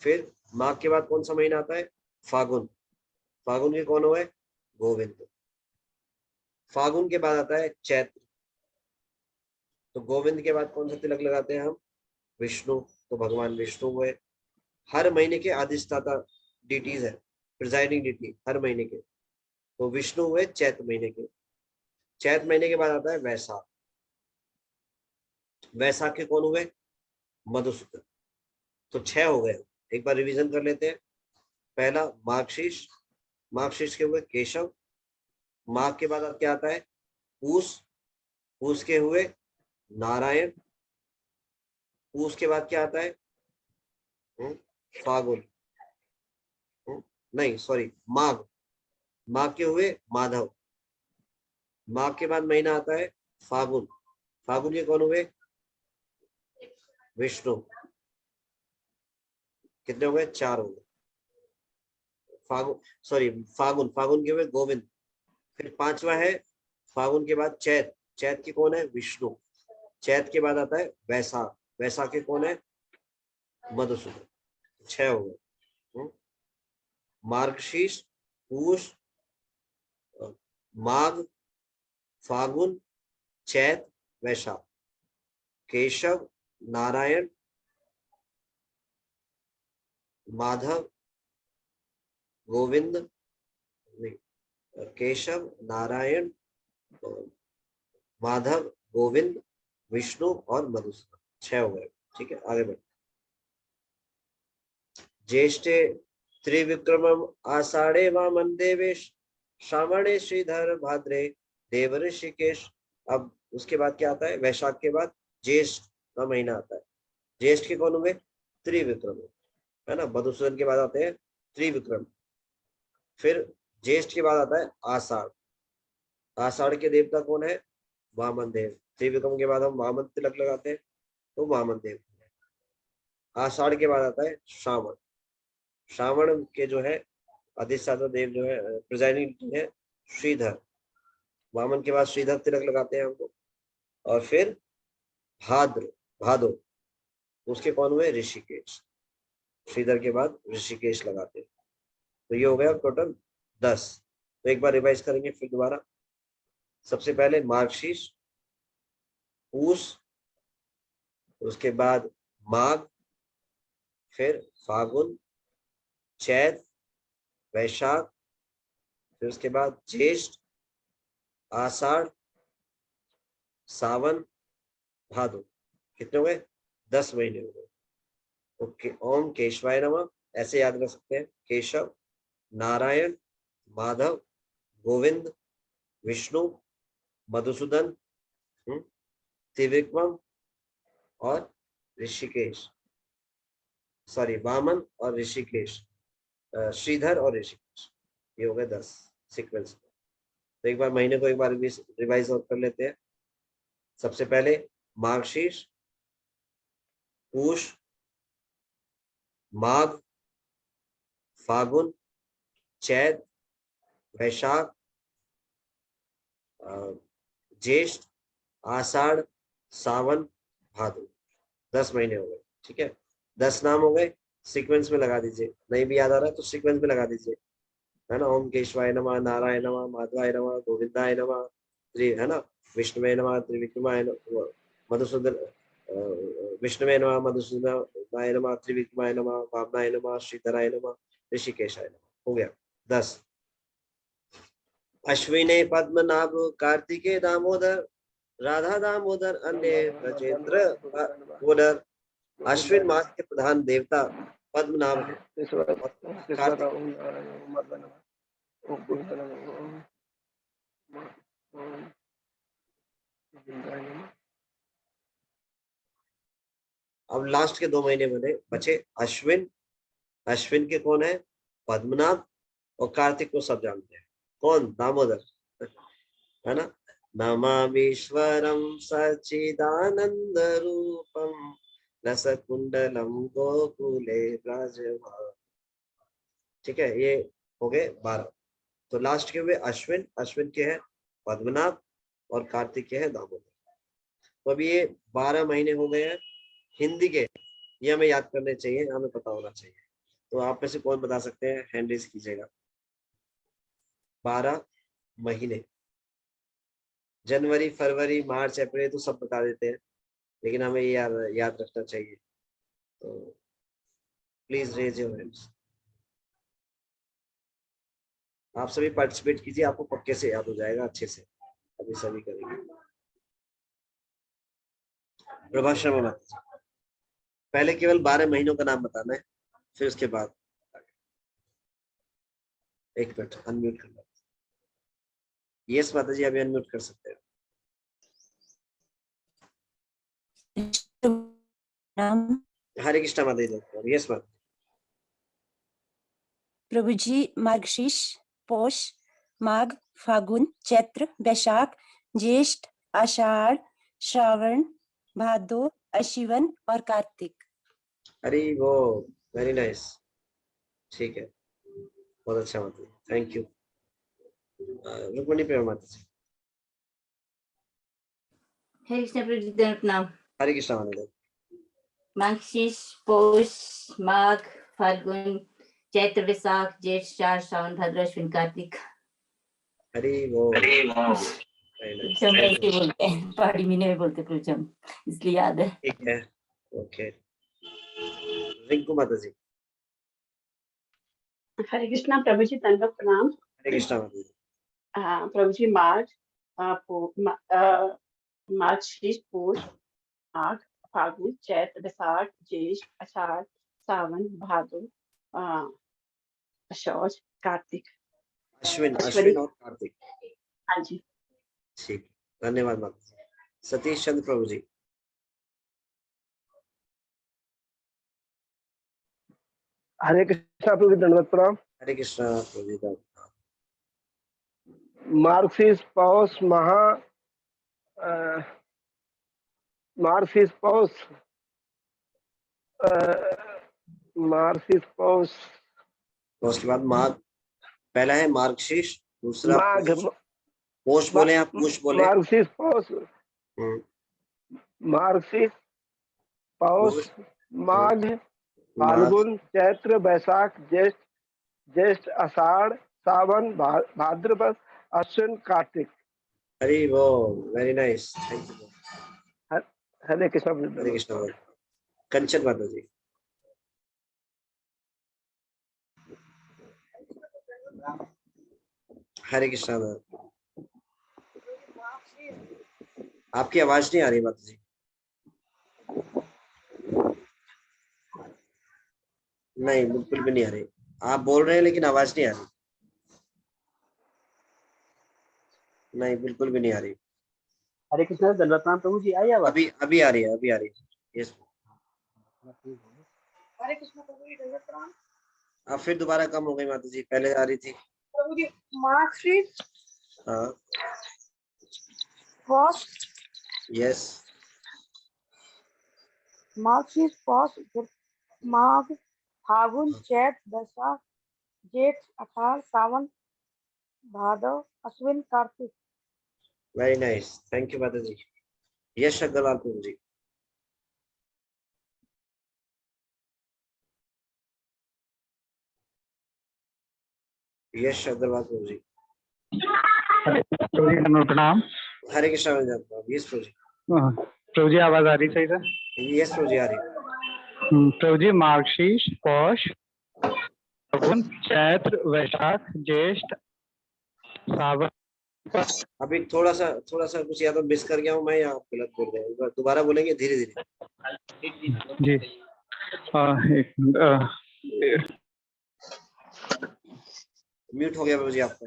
फिर माघ के बाद कौन सा महीना आता है? फागुन। फागुन के कौन हुए? गोविंद। फागुन के बाद आता है चैत्र। तो गोविंद के बाद कौन सा तिलक लगाते हैं हम? विष्णु, तो भगवान विष्णु हुए। हर महीने के अधिष्ठाता डिटीज है, प्रिजाइडिंग डिटी हर महीने के। तो विष्णु हुए चैत्र महीने के। चैत्र महीने के बाद आता है वैशाख। वैशाख के कौन हुए? मधुसूदन। तो 6 हो गए। एक बार रिवीजन कर लेते हैं। पहला मार्गशीर्ष, मार्गशीर्ष के हुए केशव। माघ के बाद क्या आता है? पूष। पूष के हुए नारायण। पूष के बाद क्या आता है? फागुन। नहीं सॉरी, माघ। माघ के हुए माधव। माघ के बाद महीना आता है फागुन। फागुन के कौन हुए? विष्णु। कितने हो गए? 4 हो गए। फागुन सॉरी फागुन, फागुन के हुए गोविंद। फिर 5वां है फागुन के बाद चैत। चैत के कौन है? विष्णु। चैत के बाद आता है वैशाख। वैशाख के कौन है? मधुसूदन। 6 हो गए। मार्गशीर्ष, पूष, माघ, फागुन, चैत, वैशाख। केशव, नारायण, माधव, गोविंद, केशव, नारायण, माधव, गोविंद, विष्णु और मधुसूदन। 6 हो गए। ठीक है, आगे बढ़। ज्येष्ठे त्रिविक्रमम आषाढ़े वामन देवेश श्रावणे श्रीधर भाद्रे देव ऋषिकेश। अब उसके बाद क्या आता है? वैशाख के बाद ज्येष्ठ का महीना आता है। ज्येष्ठ के कौन हुए? त्रिविक्रम, है ना। मधुसूदन के बाद आते हैं त्रिविक्रम। फिर ज्येष्ठ के बाद आता है आषाढ़। आषाढ़ के देवता कौन है? वामन देव। त्रिविक्रम के बाद हम वामन तिलक लगाते हैं तो वामन देव। आषाढ़ के बाद आता है श्रावण। श्रावण के जो है अधिष्ठाता देव जो है प्रेजाइडिंग है श्रीधर। वामन के बाद श्रीधर तिलक लगाते हैं हमको। और फिर भाद्र भादो उसके कौन हुए ऋषिकेश। श्रीधर के बाद ऋषिकेश लगाते हैं। तो ये हो गया टोटल 10। तो एक बार रिवाइज करेंगे फिर दोबारा। सबसे पहले मार्गशीर्ष, पूष, उसके बाद माघ, फिर फागुन, चैत, वैशाख, फिर उसके बाद ज्येष्ठ, आषाढ़, सावन, भादो। कितने हो गए 10 महीने हो गए। ओके। ओम केशवाय नमः ऐसे याद रख सकते हैं। केशव, नारायण, माधव, गोविंद, विष्णु, मधुसूदन, त्रिविक्रम और ऋषिकेश। सॉरी वामन और ऋषिकेश, श्रीधर और ऋषिकेश। ये हो गए 10 सीक्वेंस। तो एक बार महीने को एक बार रिवाइज और कर लेते हैं। सबसे पहले मार्गशीर्ष, पूष, माघ, फागुन, चैत, वैशाख, ज्येष्ठ, आषाढ़, सावन, भादो। 10 महीने हो गए। ठीक है, 10 नाम हो गए। सीक्वेंस में लगा दीजिए। नहीं भी याद आ रहा है तो सीक्वेंस में लगा दीजिए, है ना। ओम केशवाय नमः, नारायण नमः, माधवाय नमः, गोविंदाय नमः, है ना, विष्णुवे नमः, त्रिविक्रमाय नमः, मधुसूदन, विष्णुवे नमः, मधुसूदनाय नमः, त्रिविक्रमाय नमः, वामनाय नमः, श्रीधराय नमः, ऋषिकेशाय नमः। हो गया 10। अश्विने पद्मनाभ, कार्तिके दामोदर, राधा दामोदर, अन्य ब्रजेंद्र गोदर। अश्विन मास के प्रधान देवता पद्मनाभ है। अब लास्ट के 2 महीने बचे अश्विन। अश्विन के कौन है पद्मनाभ, और कार्तिक को सब जानते हैं कौन दामोदर, है ना। नमामीश्वरम सच्चिदानंद रूपम रसकुंडलम गोकुले ब्रजमान। ठीक है, ये हो गए 12। तो लास्ट के हुए अश्विन। अश्विन के हैं पद्मनाभ और कार्तिक के हैं दामोदर। तो अभी ये 12 महीने हो गए हैं हिंदी के। ये हमें याद करने चाहिए, हमें पता होना चाहिए। तो आप में से कौन बता सकते हैं, हैंड रेज कीजिएगा। 12 महीने, जनवरी, फरवरी, मार्च, अप्रैल तो सब बता देते हैं, लेकिन हमें ये याद रखना चाहिए। तो प्लीज रेज योर हैंड्स। आप सभी पार्टिसिपेट कीजिए, आपको पक्के से याद हो जाएगा अच्छे से। अभी सभी करेंगे। प्रभा शर्मा माता जी, पहले केवल 12 महीनों का नाम बताना है, फिर उसके बाद। एक मिनट अनम्यूट करना। यस माता जी, अभी अनम्यूट कर सकते हैं। हरे कृष्णा माता जी। यस माता। प्रभु जी, मार्गशीर्ष, पौष, माघ, फागुन, चैत्र, वैशाख, ज्येष्ठ, आषाढ़, श्रावण, भादो, अश्विन और कार्तिक। अरे वो वेरी नाइस। ठीक है, बहुत अच्छा माता जी, थैंक यू। रुक्मणी प्रेमा माता जी। हरे कृष्ण प्रभु जी, प्रणाम। हरे कृष्णा माता जी। मार्गशीर्ष, पौष, माघ, फाल्गुन, चैत्र, वैशाख, ज्येष्ठ, आषाढ़, सावन, भाद्र, अश्विन, कार्तिक। हरे वो हम ऐसे बोलते हैं, पहाड़ी मीने में बोलते प्रभु जी हम, इसलिए याद है। ठीक है, ओके। रिंकू माता जी। हरे कृष्णा प्रभु जी, दंडवत प्रणाम। हरे कृष्णा माता जी। प्रभु जी, मार्गशीर्ष, पौष, माघ, फागुन, चैत्र, वैशाख, ज्येष्ठ, आषाढ़, सावन, भादो, अश्विन, कार्तिक। अश्विन और कार्तिक। हाँ जी, ठीक, धन्यवाद माता जी। सतीश चंद्र प्रभु जी। हरे कृष्णा प्रभु जी, दंडवत प्रणाम। हरे कृष्णा प्रभु जी। मार्गशीर्ष, पौष, माह, मार्सिस पौष, मार्सिस पौष, तो उसके बाद माघ, पहला है मार्गशीर्ष, दूसरा माघ, पोष। पोष बोले आप, पुष बोले। मार्सिस पौष, हम्म, मार्सिस पौष, पोष, माघ, माघ। फाल्गुन, चैत्र, बैसाख, ज्येष्ठ, ज्येष्ठ, आषाढ़, सावन, भाद्रपद, अश्विन, कार्तिक। हरि वो, वेरी नाइस, थैंक यू। हरे कृष्ण। हरे कृष्ण। कंचन माता जी। हरे कृष्णा। आपकी आवाज नहीं आ रही माता जी। नहीं, बिल्कुल भी नहीं आ रही। आप बोल रहे हैं लेकिन आवाज नहीं आ रही। नहीं, बिल्कुल भी नहीं आ रही। हरे कृष्ण, दंडवत प्रणाम प्रभु जी। आई आवाज? अभी आ रही है, अभी आ रही है। यस। हरे कृष्ण प्रभु जी, दंडवत प्रणाम। अब फिर दोबारा कम हो गई माता जी, पहले आ रही थी। प्रभु जी, मार्कशीट, हाँ, फर्स्ट, यस, मार्कशीट फर्स्ट, माघ, फागुन, चैत, बैसाख, जेठ, आषाढ़, सावन, भादव, Ashwin, Kartik. Very nice, thank you माता जी। यश अग्रवाल प्रभु जी। यश अग्रवाल प्रभु जी। प्रणाम। हरे कृष्णा। यस प्रभु जी। प्रभु जी आवाज आ रही सही से? यस प्रभु जी, आ रही। प्रभु जी, मार्गशीर्ष, पौष, फाल्गुन, चैत्र, वैशाख, ज्येष्ठ, सावन। अभी थोड़ा सा कुछ या तो मिस कर गया हूँ मैं, या आप गलत बोल रहे हैं। दोबारा बोलेंगे धीरे धीरे। जी, एक म्यूट हो गया प्रभु जी आपका।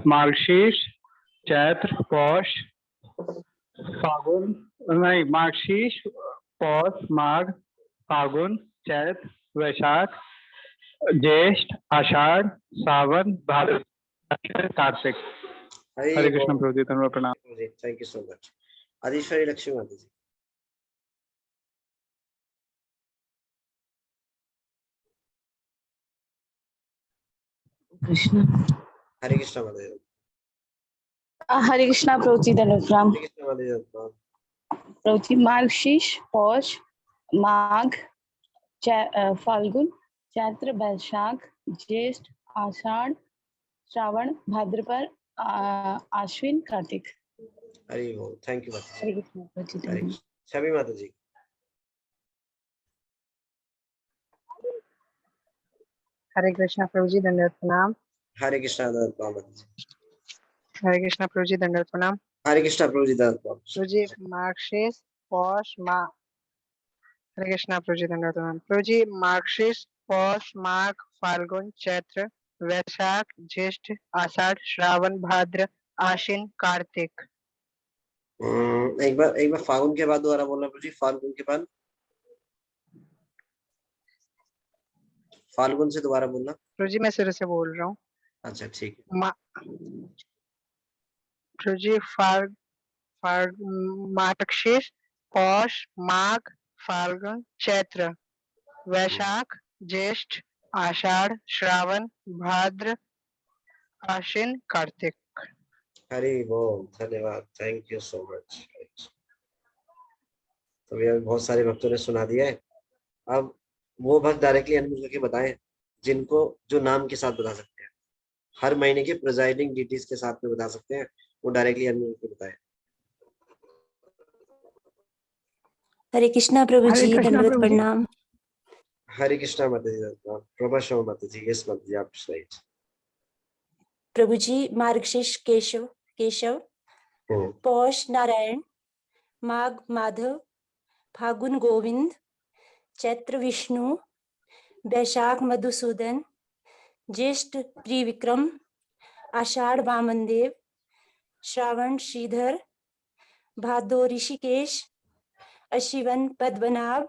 मार्गशीर्ष, चैत्र, पौष, फागुन, नहीं, मार्गशीर्ष, पौष, माघ, फागुन, चैत्र, वैशाख, ज्येष्ठ, आषाढ़, सावन, भाद्रपद, कार्तिक। हरे कृष्ण प्रभु जी, धन्यवाद प्रणाम। Thank you so much. Adishwari Lakshmi Mata ji. Krishna. हरे कृष्णा माता जी। हरे कृष्णा प्रभु जी, धन्यवाद प्रणाम। हरे कृष्णा माता जी। प्रभु जी, मार्गशीर्ष, पौष, माघ, फाल्गुन, चैत्र, बैसाख, ज्येष्ठ, आषाढ़, श्रावण, भाद्रपद, आश्विन, कार्तिक। हरे वो, थैंक यू माता हरे जी। कृष्ण प्रभु जी, हरे धन्यवाद। कृष्ण। छवि माता जी। हरे कृष्णा प्रभु जी, दंडवत प्रणाम। हरे कृष्णा माता जी। हरे कृष्णा प्रभु जी, दंडवत प्रणाम। हरे कृष्णा प्रभु जी। प्रभु जी, मार्गशीर्ष, पौष, माघ। हरे कृष्णा प्रभु जी, दंडवत प्रणाम। प्रभु जी, मार्गशीर्ष, पौष, माघ, फाल्गुन, चैत्र, वैशाख, ज्येष्ठ, आषाढ़, श्रावण, भाद्र, आश्विन, कार्तिक। एक बार फागुन के बाद दोबारा बोलना प्रभु जी। फाल्गुन के बाद, फाल्गुन से दोबारा बोलना। प्रभु जी, मैं सिर से बोल रहा हूँ। अच्छा, ठीक है। प्रभु जी, मार्गशीर्ष, पौष, माघ, फाल्गुन, चैत्र, वैशाख, ज्येष्ठ, आषाढ़, श्रावण, भाद्र, आश्विन, कार्तिक। हरे बोल, धन्यवाद, थैंक यू सो मच। तो भैया बहुत सारे भक्तों ने सुना दिया है। अब वो भक्त डायरेक्टली अनम्यूट करके बताएं जिनको, जो नाम के साथ बता सकते हैं। हर महीने के प्रिजाइडिंग डीटीज के साथ में बता सकते हैं, वो डायरेक्टली अनम्यूट करके बताएं। हरे कृष्णा प्रभु हरे जी, कृष्णा दंडवत प्रभु जी। प्रणाम। हरे कृष्णा माता जी। प्रभा शो माता जी। यस माता जी, आप सही। प्रभु जी, मार्गशीर्ष केशव, पौष नारायण, माघ माधव, फागुन गोविंद, चैत्र विष्णु, बैशाख मधुसूदन, ज्येष्ठ त्रिविक्रम, आषाढ़ वामनदेव, श्रावण श्रीधर, भादो ऋषिकेश, अश्विन पद्मनाभ,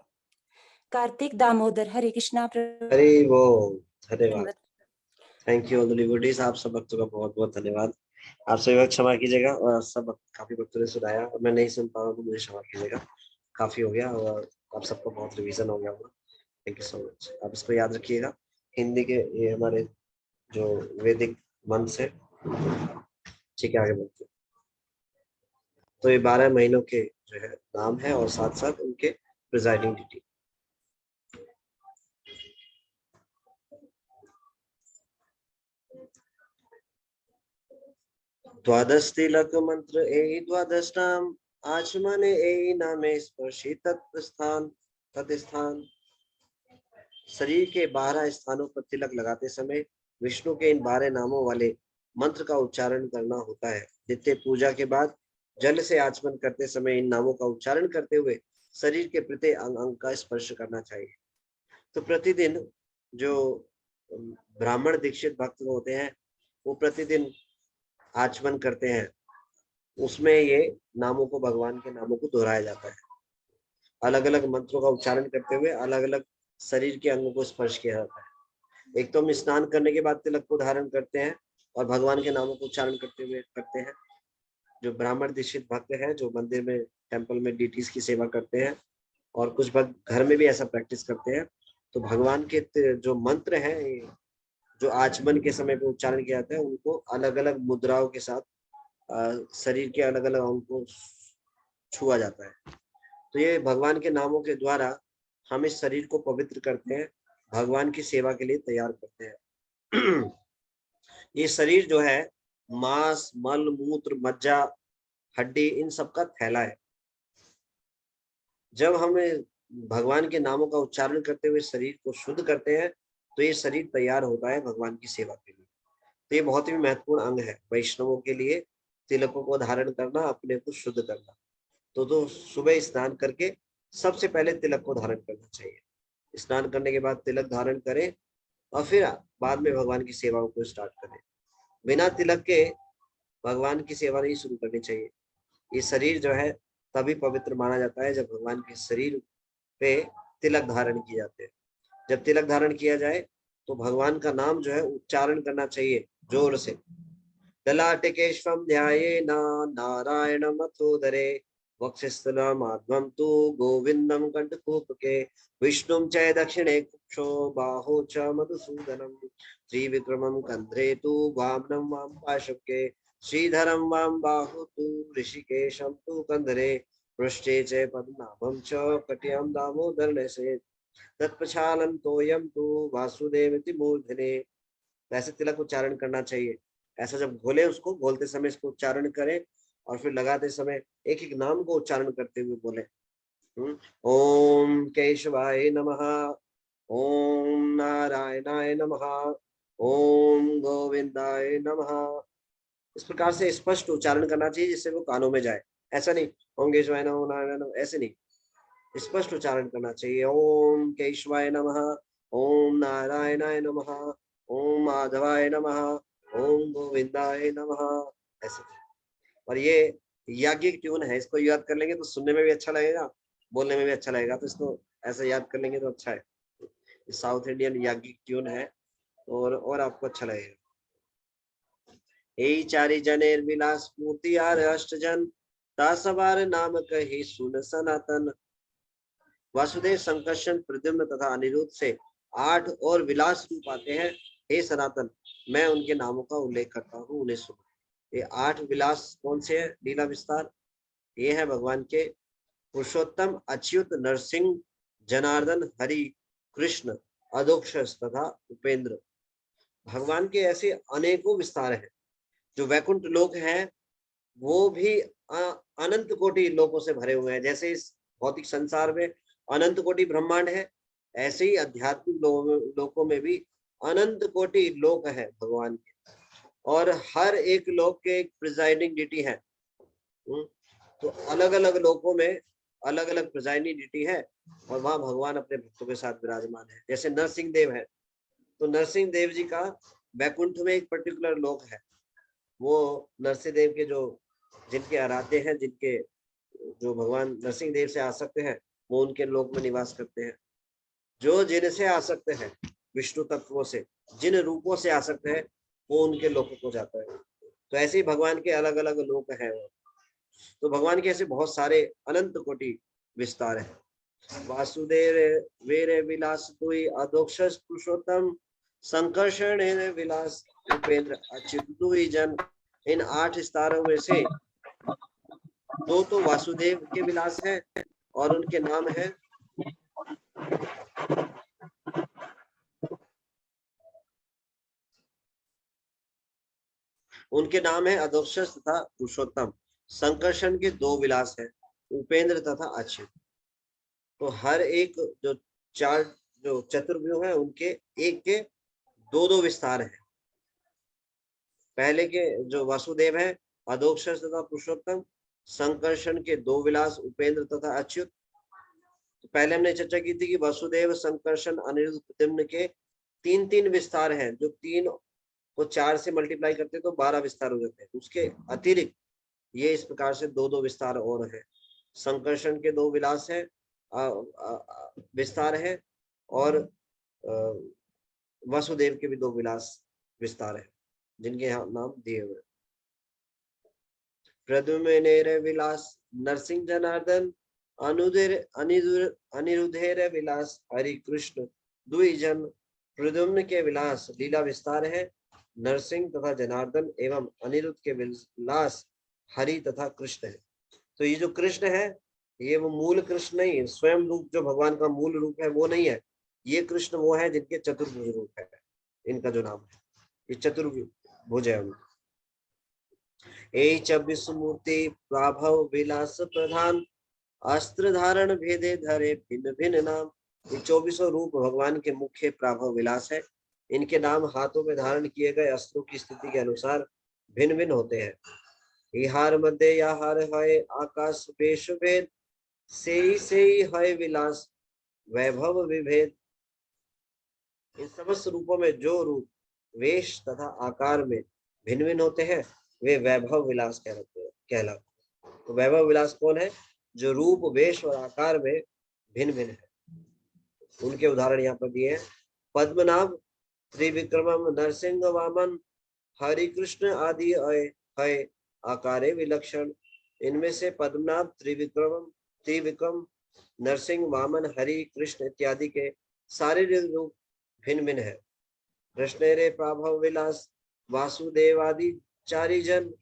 कार्तिक दामोदर। हरे कृष्णा प्रभु। हरे बोल, धन्यवाद, थैंक यू डिवोटीज। आप सब भक्तों का बहुत बहुत धन्यवाद। आप सभी वक्त क्षमा कीजिएगा, और सब काफी वक्त ने सुनाया और मैं नहीं सुन पा रहा हूँ तो मुझे क्षमा कीजिएगा। काफी हो गया और आप सबको बहुत रिवीजन हो गया होगा। Thank you so much. आप इसको याद रखिएगा, हिंदी के ये हमारे जो वैदिक मंत्र है। ठीक है, आगे बढ़ते हैं। तो ये 12 महीनों के जो है नाम है और साथ साथ उनके प्रिजाइडिंग डिटी। द्वादश तिलक मंत्र ए द्वादश नाम आचमन ए नामे स्पर्शी तत्स्थान तत्स्थान। शरीर के 12 स्थानों पर तिलक लगाते समय विष्णु के इन 12 नामों वाले मंत्र का उच्चारण करना होता है। नित्य पूजा के बाद जल से आचमन करते समय इन नामों का उच्चारण करते हुए शरीर के प्रत्येक अंग अंग का स्पर्श करना चाहिए। तो प्रतिदिन जो ब्राह्मण दीक्षित भक्त होते हैं वो प्रतिदिन आचमन करते हैं, उसमें ये नामों को, भगवान के नामों को दोहराया जाता है। अलग अलग मंत्रों का उच्चारण करते हुए अलग अलग शरीर के अंगों को स्पर्श किया जाता है। एक तो हम स्नान करने के बाद तिलक को धारण करते हैं और भगवान के नामों को उच्चारण करते हुए करते हैं। जो ब्राह्मण दीक्षित भक्त हैं जो मंदिर में, टेम्पल में डीटीज की सेवा करते हैं, और कुछ भक्त घर में भी ऐसा प्रैक्टिस करते हैं, तो भगवान के जो मंत्र हैं जो आचमन के समय पे उच्चारण किया जाता है, उनको अलग अलग मुद्राओं के साथ शरीर के अलग अलग अंग को छुआ जाता है। तो ये भगवान के नामों के द्वारा हम इस शरीर को पवित्र करते हैं, भगवान की सेवा के लिए तैयार करते हैं। ये शरीर जो है मांस, मल, मूत्र, मज्जा, हड्डी, इन सब का थैला है। जब हम भगवान के नामों का उच्चारण करते हुए शरीर को शुद्ध करते हैं तो ये शरीर तैयार होता है भगवान की सेवा के लिए। तो ये बहुत ही महत्वपूर्ण अंग है वैष्णवों के लिए, तिलकों को धारण करना, अपने को शुद्ध करना। तो सुबह स्नान करके सबसे पहले तिलक को धारण करना चाहिए। स्नान करने के बाद तिलक धारण करें और फिर बाद में भगवान की सेवाओं को स्टार्ट करें। बिना तिलक के भगवान की सेवा नहीं शुरू करनी चाहिए। ये शरीर जो है तभी पवित्र माना जाता है जब भगवान के शरीर पे तिलक धारण किए जाते हैं। जब तिलक धारण किया जाए तो भगवान का नाम जो है उच्चारण करना चाहिए जोर से। ललाटकेश्वं ध्यायेन नारायणमथोदरे वक्षस्थलमाध्वं तु गोविंदं कंठकूपके विष्णुं च दक्षिणे कुक्षो बाहो च मधुसूदनं त्रिविक्रमं कंधे तु वामनं वां पाशुके श्रीधरं वां बाहु तु ऋषिकेशं तु कंधरे पृष्ठे च पद्मनाभं च कट्यां दामोदरनेशे तत्प्रक्षालन तोयम तु वासुदेवति मूर्धने। ऐसे तिलक उच्चारण करना चाहिए। ऐसा जब घोले उसको, घोलते समय इसको उच्चारण करें और फिर लगाते समय एक एक नाम को उच्चारण करते हुए बोले। ओम केशवाय नमः, ओम नारायणाय नमः, ओम गोविंदाय नमः। इस प्रकार से स्पष्ट उच्चारण करना चाहिए जिससे वो कानों में जाए। ऐसा नहीं ओम केशवाय नमः नारायण नमः, ऐसे नहीं, स्पष्ट उच्चारण करना चाहिए। ओम केशवाय नमः, ओम नारायणाय नमः, ओम माधवाय नमः, ओम गोविंदाय नमः, ऐसे। और ये याज्ञिक ट्यून है, इसको याद कर लेंगे तो सुनने में भी अच्छा लगेगा, बोलने में भी अच्छा लगेगा। तो इसको ऐसे याद कर लेंगे तो अच्छा है। साउथ इंडियन याज्ञिक ट्यून है और आपको अच्छा लगेगा। ए चारि जनेर विलास मूर्ति आर अष्टजन दासवार नाम कही सुन सनातन। वासुदेव, संकर्षण, प्रद्युम्न तथा अनिरुद्ध से 8 और विलास रूप आते हैं। हे सनातन, मैं उनके नामों का उल्लेख करता हूँ, उन्हें सुनो। ये 8 विलास कौन से हैं? लीला विस्तार, ये है भगवान के पुरुषोत्तम, अच्युत, नरसिंह, जनार्दन, हरि, कृष्ण, अधोक्षज तथा उपेंद्र। भगवान के ऐसे अनेकों विस्तार हैं। जो वैकुंठ लोक है वो भी अनंत कोटि लोकों से भरे हुए हैं। जैसे इस भौतिक संसार में अनंत कोटि ब्रह्मांड है, ऐसे ही आध्यात्मिक लोकों में भी अनंत कोटि लोक है भगवान के, और हर एक लोक के एक प्रिजाइडिंग डिटी है। तो अलग अलग लोकों में अलग अलग प्रिजाइडिंग डिटी है और वहां भगवान अपने भक्तों के साथ विराजमान है। जैसे नरसिंह देव है, तो नरसिंह देव जी का वैकुंठ में एक पर्टिकुलर लोक है। वो नरसिंह देव के जो जिनके आराध्य हैं, जिनके जो भगवान नरसिंह देव से आसक्त हैं, वो उनके लोक में निवास करते हैं। जो जिनसे आसक्त है, विष्णु तत्वों से, जिन रूपों से आसक्त है, वो उनके लोकों को जाता है। तो ऐसे ही भगवान के अलग अलग लोक हैं वो। तो भगवान के ऐसे बहुत सारे अनंत कोटि विस्तार है। वासुदेव वीर विलास दुई अधोक्षज पुरुषोत्तम संकर्षण विलास उपेंद्र अच्युत दुई जन। इन 8 विस्तारों में से 2 तो वासुदेव के विलास है और उनके नाम है अधोक्षज तथा पुरुषोत्तम। संकर्षण के 2 विलास है, उपेंद्र तथा अच्युत। तो हर एक जो 4 जो चतुर्व्यूह है उनके एक के 2 विस्तार है। पहले के जो वासुदेव है अधोक्षज तथा पुरुषोत्तम, संकर्षण के 2 विलास उपेंद्र तथा अच्युत। तो पहले हमने चर्चा की थी कि वासुदेव संकर्षण अनिरुद्ध प्रद्युम्न के 3 विस्तार हैं, जो 3 को 4 से मल्टीप्लाई करते तो 12 विस्तार हो जाते हैं। उसके अतिरिक्त ये इस प्रकार से 2 विस्तार और है। संकर्षण के 2 विलास है विस्तार है और वासुदेव के भी 2 विस्तार है, जिनके यहाँ नाम दिए हुए। प्रद्युम्नेर विलास नरसिंह जनार्दन अनिरुद्धेर विलास हरि कृष्ण द्विजन। प्रद्युम्न के विलास लीला विस्तार है, नरसिंह तथा जनार्दन एवं अनिरुद्ध के विलास हरि तथा कृष्ण है। तो ये जो कृष्ण है ये वो मूल कृष्ण नहीं है, स्वयं रूप जो भगवान का मूल रूप है वो नहीं है। ये कृष्ण वो है जिनके चतुर्भुज रूप है, इनका जो नाम है ये चतुर्भुज है उनका। विष्णुमूर्ति प्राभव विलास प्रधान अस्त्र धारण भेदे धरे भिन्न भिन्न नाम। ये 24 रूप भगवान के मुख्य प्राभव विलास है। इनके नाम हाथों में धारण किए गए अस्त्रों की स्थिति के अनुसार भिन्न भिन्न होते हैं। इहार मध्य या हार है आकाश वेश भेद से ही है विलास वैभव विभेद। इन समस्त रूपों में जो रूप वेश तथा आकार में भिन्न भिन्न होते हैं वे वैभव विलास कहलाते हैं। तो वैभव विलास कौन है? जो रूप वेश और आकार में भिन्न भिन्न है। उनके उदाहरण यहाँ पर दिए हैं। पद्मनाभ त्रिविक्रमम नरसिंह वामन हरि कृष्ण आदि है आकारे विलक्षण। इनमें से पद्मनाभ त्रिविक्रम नरसिंह वामन हरि कृष्ण इत्यादि के सारे रूप भिन्न भिन्न है। कृष्णेरे प्राभव विलास वासुदेवादि चारि जन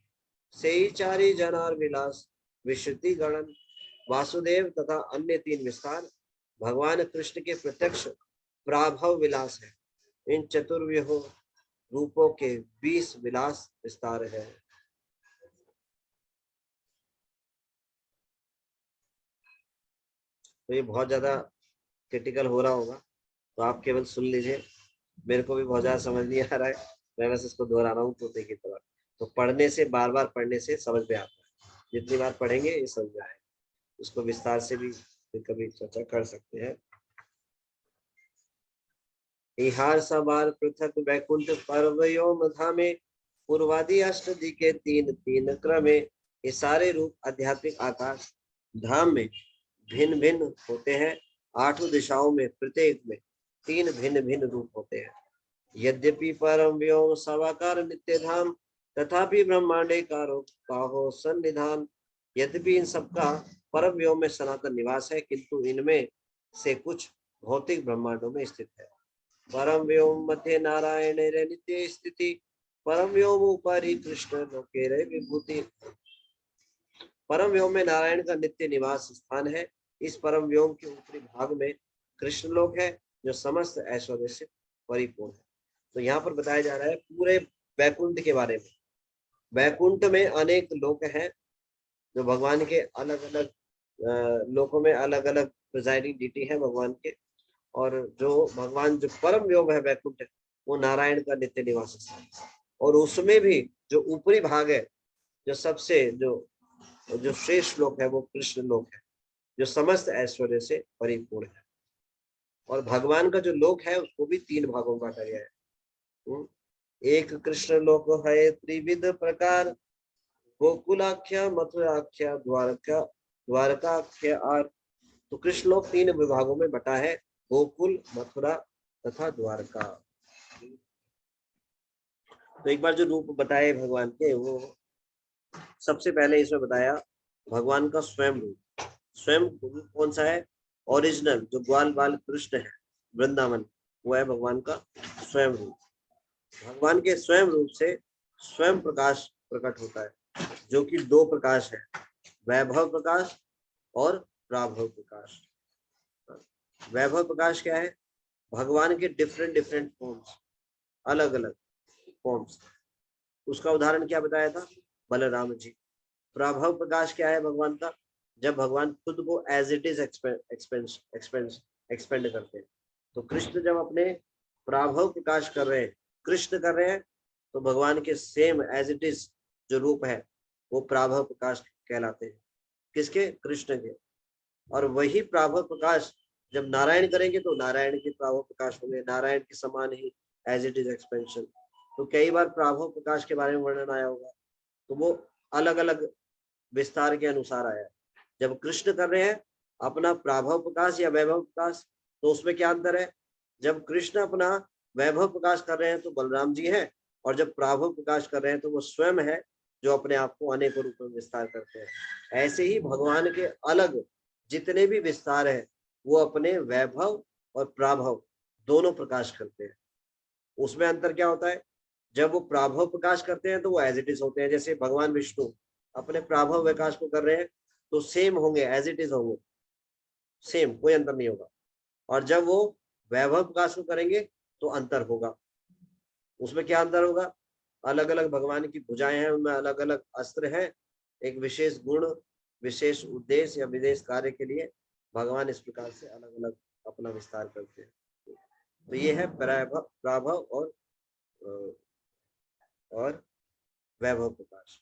से ही चारि जनार विलास विश्रुति गणन। वासुदेव तथा अन्य 3 विस्तार भगवान कृष्ण के प्रत्यक्ष प्राभव विलास है। इन चतुर्व्यूह रूपों के 20 विलास विस्तार है। तो ये बहुत ज्यादा क्रिटिकल हो रहा होगा, तो आप केवल सुन लीजिए। मेरे को भी बहुत ज्यादा समझ नहीं आ रहा है, मैं बस इसको दोहरा रहा हूँ तोते की तरह। तो पढ़ने से, बार बार पढ़ने से समझ में आता है। जितनी बार पढ़ेंगे ये समझ में आएगा। उसको विस्तार से भी कभी चर्चा कर सकते हैं। इहार सवार पृथक वैकुंठ पर्वयोम धामे पूर्वादि अष्टदि के 3 क्रमे। ये सारे रूप आध्यात्मिक आकाश धाम में भिन्न भिन्न होते हैं। 8 दिशाओं में प्रत्येक में 3 भिन्न भिन्न रूप होते हैं। यद्यपि परम व्योम सवाकार नित्य धाम तथापि ब्रह्मांडे काहो सन्निधान। यद्यपि इन सबका परम व्योम में सनातन निवास है, किंतु इनमें से कुछ भौतिक ब्रह्मांडों में स्थित है। परम व्योम मध्य नारायण रे नित्य स्थिति परम व्योम ऊपरी कृष्ण लोके रे विभूति। परम व्योम में नारायण का नित्य निवास स्थान है। इस परम व्योम के ऊपरी भाग में कृष्ण लोक है जो समस्त ऐश्वर्य से परिपूर्ण है। तो यहाँ पर बताया जा रहा है पूरे वैकुंठ के बारे में। वैकुंठ में अनेक लोक हैं जो भगवान के अलग अलग लोकों में अलग अलग प्रिजाइडिंग डिटी है भगवान के। और जो भगवान जो परम व्योम है वैकुंठ वो नारायण का नित्य निवास स्थान है। और उसमें भी जो ऊपरी भाग है, जो सबसे जो श्रेष्ठ लोक है वो कृष्ण लोक है जो समस्त ऐश्वर्य से परिपूर्ण है। और भगवान का जो लोक है उसको भी 3 भागों में बांटा गया है। एक कृष्ण लोक है त्रिविध प्रकार गोकुलाख्या मथुराख्या द्वारकाख्या आर। तो कृष्ण लोक 3 विभागों में बटा है, गोकुल, मथुरा तथा द्वारका। तो एक बार जो रूप बताए भगवान के, वो सबसे पहले इसमें बताया भगवान का स्वयं रूप। स्वयं रूप कौन सा है? ओरिजिनल, जो ग्वाल बाल कृष्ण है वृंदावन, वो है भगवान का स्वयं रूप। भगवान के स्वयं रूप से स्वयं प्रकाश प्रकट होता है, जो कि दो प्रकाश है, वैभव प्रकाश और प्राभव प्रकाश। वैभव प्रकाश क्या है? भगवान के डिफरेंट डिफरेंट फॉर्म्स, अलग अलग फॉर्म्स। उसका उदाहरण क्या बताया था? बलराम जी। प्राभव प्रकाश क्या है भगवान का? जब भगवान खुद को एज इट इज एक्सपेंड करते हैं। तो कृष्ण जब अपने प्राभव प्रकाश कर रहे हैं, कृष्ण कर रहे हैं, तो भगवान के सेम एज इट इज जो रूप है वो प्राभव प्रकाश कहलाते हैं। किसके? कृष्ण के। और वही प्राभव प्रकाश जब नारायण करेंगे तो नारायण के प्राभव प्रकाश होंगे, नारायण के समान ही एज इट इज एक्सपेंशन। तो कई बार प्राभव प्रकाश के बारे में वर्णन आया होगा, तो वो अलग अलग विस्तार के अनुसार आया। जब कृष्ण कर रहे हैं अपना प्राभव प्रकाश या वैभव प्रकाश, तो उसमें क्या अंतर है? जब कृष्ण अपना वैभव प्रकाश कर रहे हैं तो बलराम जी हैं, और जब प्राभव प्रकाश कर रहे हैं तो वो स्वयं है, जो अपने आप को अनेकों रूप में विस्तार करते हैं। ऐसे ही भगवान के अलग जितने भी विस्तार है, वो अपने वैभव और प्राभव दोनों प्रकाश करते हैं। उसमें अंतर क्या होता है? जब वो प्राभव प्रकाश करते हैं तो वो एज इट इज होते हैं। जैसे भगवान विष्णु अपने प्राभव विकास को कर रहे हैं तो सेम होंगे, एज इट इज होंगे, सेम, कोई अंतर नहीं होगा। और जब वो वैभव प्रकाश को करेंगे तो अंतर होगा। उसमें क्या अंतर होगा? अलग अलग भगवान की भुजाएं हैं, उनमें अलग अलग अस्त्र हैं, एक विशेष गुण, विशेष उद्देश्य या विशेष कार्य के लिए भगवान इस प्रकार से अलग अलग अपना विस्तार करते हैं। तो ये है प्राभव और वैभव प्रकाश।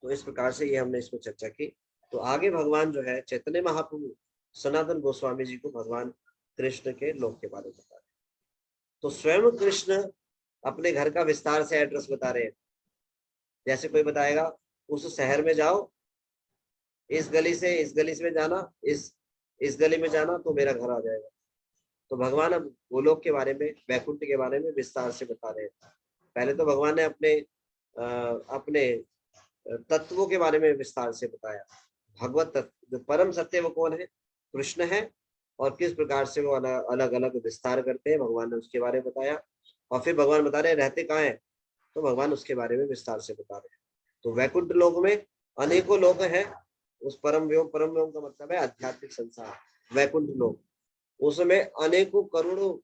तो इस प्रकार से ये हमने इसमें चर्चा की। तो आगे भगवान जो है चैतन्य महाप्रभु सनातन गोस्वामी जी को भगवान कृष्ण के लोक के बारे में बता रहे हैं। तो स्वयं कृष्ण अपने घर का विस्तार से एड्रेस बता रहे हैं। जैसे कोई बताएगा उस शहर में जाओ, इस गली से में जाना, इस गली में जाना तो मेरा घर आ जाएगा। तो भगवान अब गोलोक के बारे में, वैकुंठ के बारे में विस्तार से बता रहे हैं। पहले तो भगवान ने अपने तत्वों के बारे में विस्तार से बताया। भगवत तत्व, जो परम सत्य, वो कौन है? कृष्ण है। और किस प्रकार से वो अलग अलग विस्तार करते हैं, भगवान ने उसके बारे में बताया। और फिर भगवान बता रहे हैं रहते कहाँ हैं, तो भगवान उसके बारे में विस्तार से बता रहे हैं। तो वैकुंठ लोक में अनेकों लोक हैं। उस परम व्योम का मतलब है आध्यात्मिक संसार, वैकुंठ लोक। उसमें अनेकों करोड़ों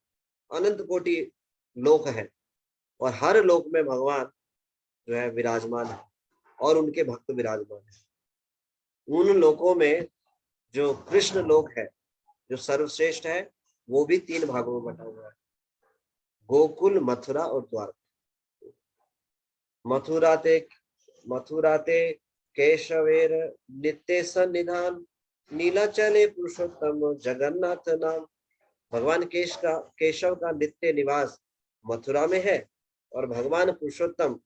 अनंत कोटि लोक है, और हर लोक में भगवान जो है विराजमान है और उनके भक्त विराजमान है। उन लोकों में जो कृष्ण लोक है, जो सर्वश्रेष्ठ है, वो भी 3 भागों में बटा हुआ है, गोकुल, मथुरा और द्वारका। मथुराते केशवेर नित्य सन्निधान, नीलाचले पुरुषोत्तम जगन्नाथ नाम। भगवान केशव का नित्य निवास मथुरा में है, और भगवान पुरुषोत्तम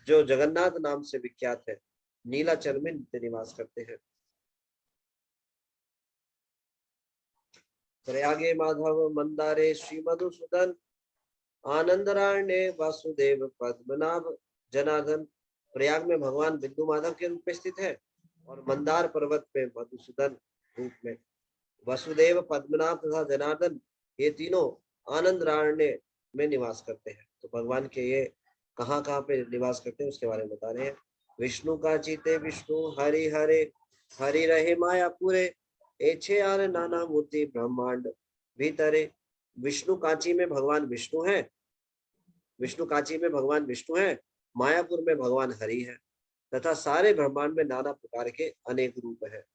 जो जगन्नाथ नाम से विख्यात है, नीलाचल में नित्य निवास करते हैं। प्रयागे माधव मंदारे श्री मधुसूदन, आनंदराण्य वासुदेव पद्मनाभ जनार्दन। प्रयाग में भगवान बिंदु माधव के रूप में स्थित है, और मंदार पर्वत पे मधुसूदन रूप में। वसुदेव, पद्मनाभ तथा जनार्दन, ये तीनों आनंदराण्य में निवास करते हैं। तो भगवान के ये कहाँ कहाँ पे निवास करते हैं उसके बारे में बता रहे हैं। विष्णु का चीते विष्णु हरि हरे, हरि रहे माया पूरे, एछे आर नाना मूर्ति ब्रह्मांड भीतरे। विष्णु कांची में भगवान विष्णु है, मायापुर में भगवान हरि है, तथा सारे ब्रह्मांड में नाना प्रकार के अनेक रूप है।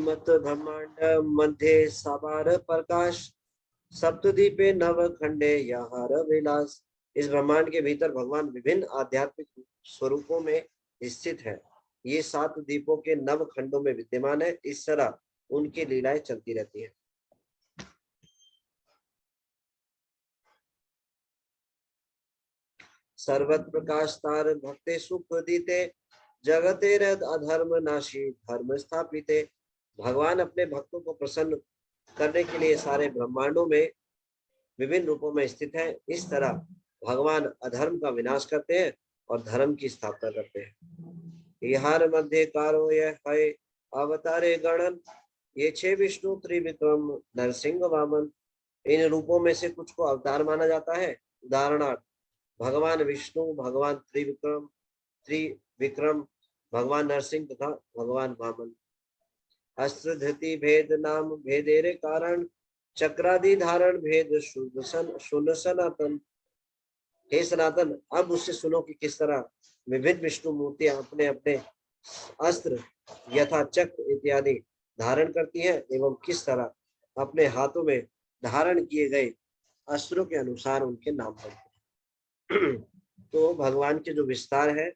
मत ब्रह्मांड मध्ये साबार प्रकाश, सप्तद्वीपे नव खंडे यहार विलास। इस ब्रह्मांड के भीतर भगवान विभिन्न आध्यात्मिक स्वरूपों में स्थित है। ये 7 द्वीपों के नव खंडों में विद्यमान है। इस तरह उनकी लीलाएं चलती रहती है। सर्वत्र प्रकाश तार भक्ते सुख दीते, जगते रद अधर्म नाशी धर्म स्थापिते। भगवान अपने भक्तों को प्रसन्न करने के लिए सारे ब्रह्मांडों में विभिन्न रूपों में स्थित है। इस तरह भगवान अधर्म का विनाश करते हैं और धर्म की स्थापना करते हैं। इहार मध्य कारो यह है अवतारे गणन, ये छह विष्णु त्रिविक्रम नरसिंह वामन। इन रूपों में से कुछ को अवतार माना जाता है। उदाहरणार्थ भगवान विष्णु, भगवान त्रिविक्रम, भगवान नरसिंह तथा भगवान वामन। अस्त्र धृति भेद नाम भेदेरे कारण, चक्रादि धारण भेद शुन सनातन। हे सनातन, अब उससे सुनो कि किस तरह विभिन्न विष्णु मूर्तियां अपने अपने अस्त्र यथा चक्र इत्यादि धारण करती हैं एवं किस तरह अपने हाथों में धारण किए गए अस्त्रों के अनुसार उनके नाम बनते हैं। तो भगवान के जो विस्तार है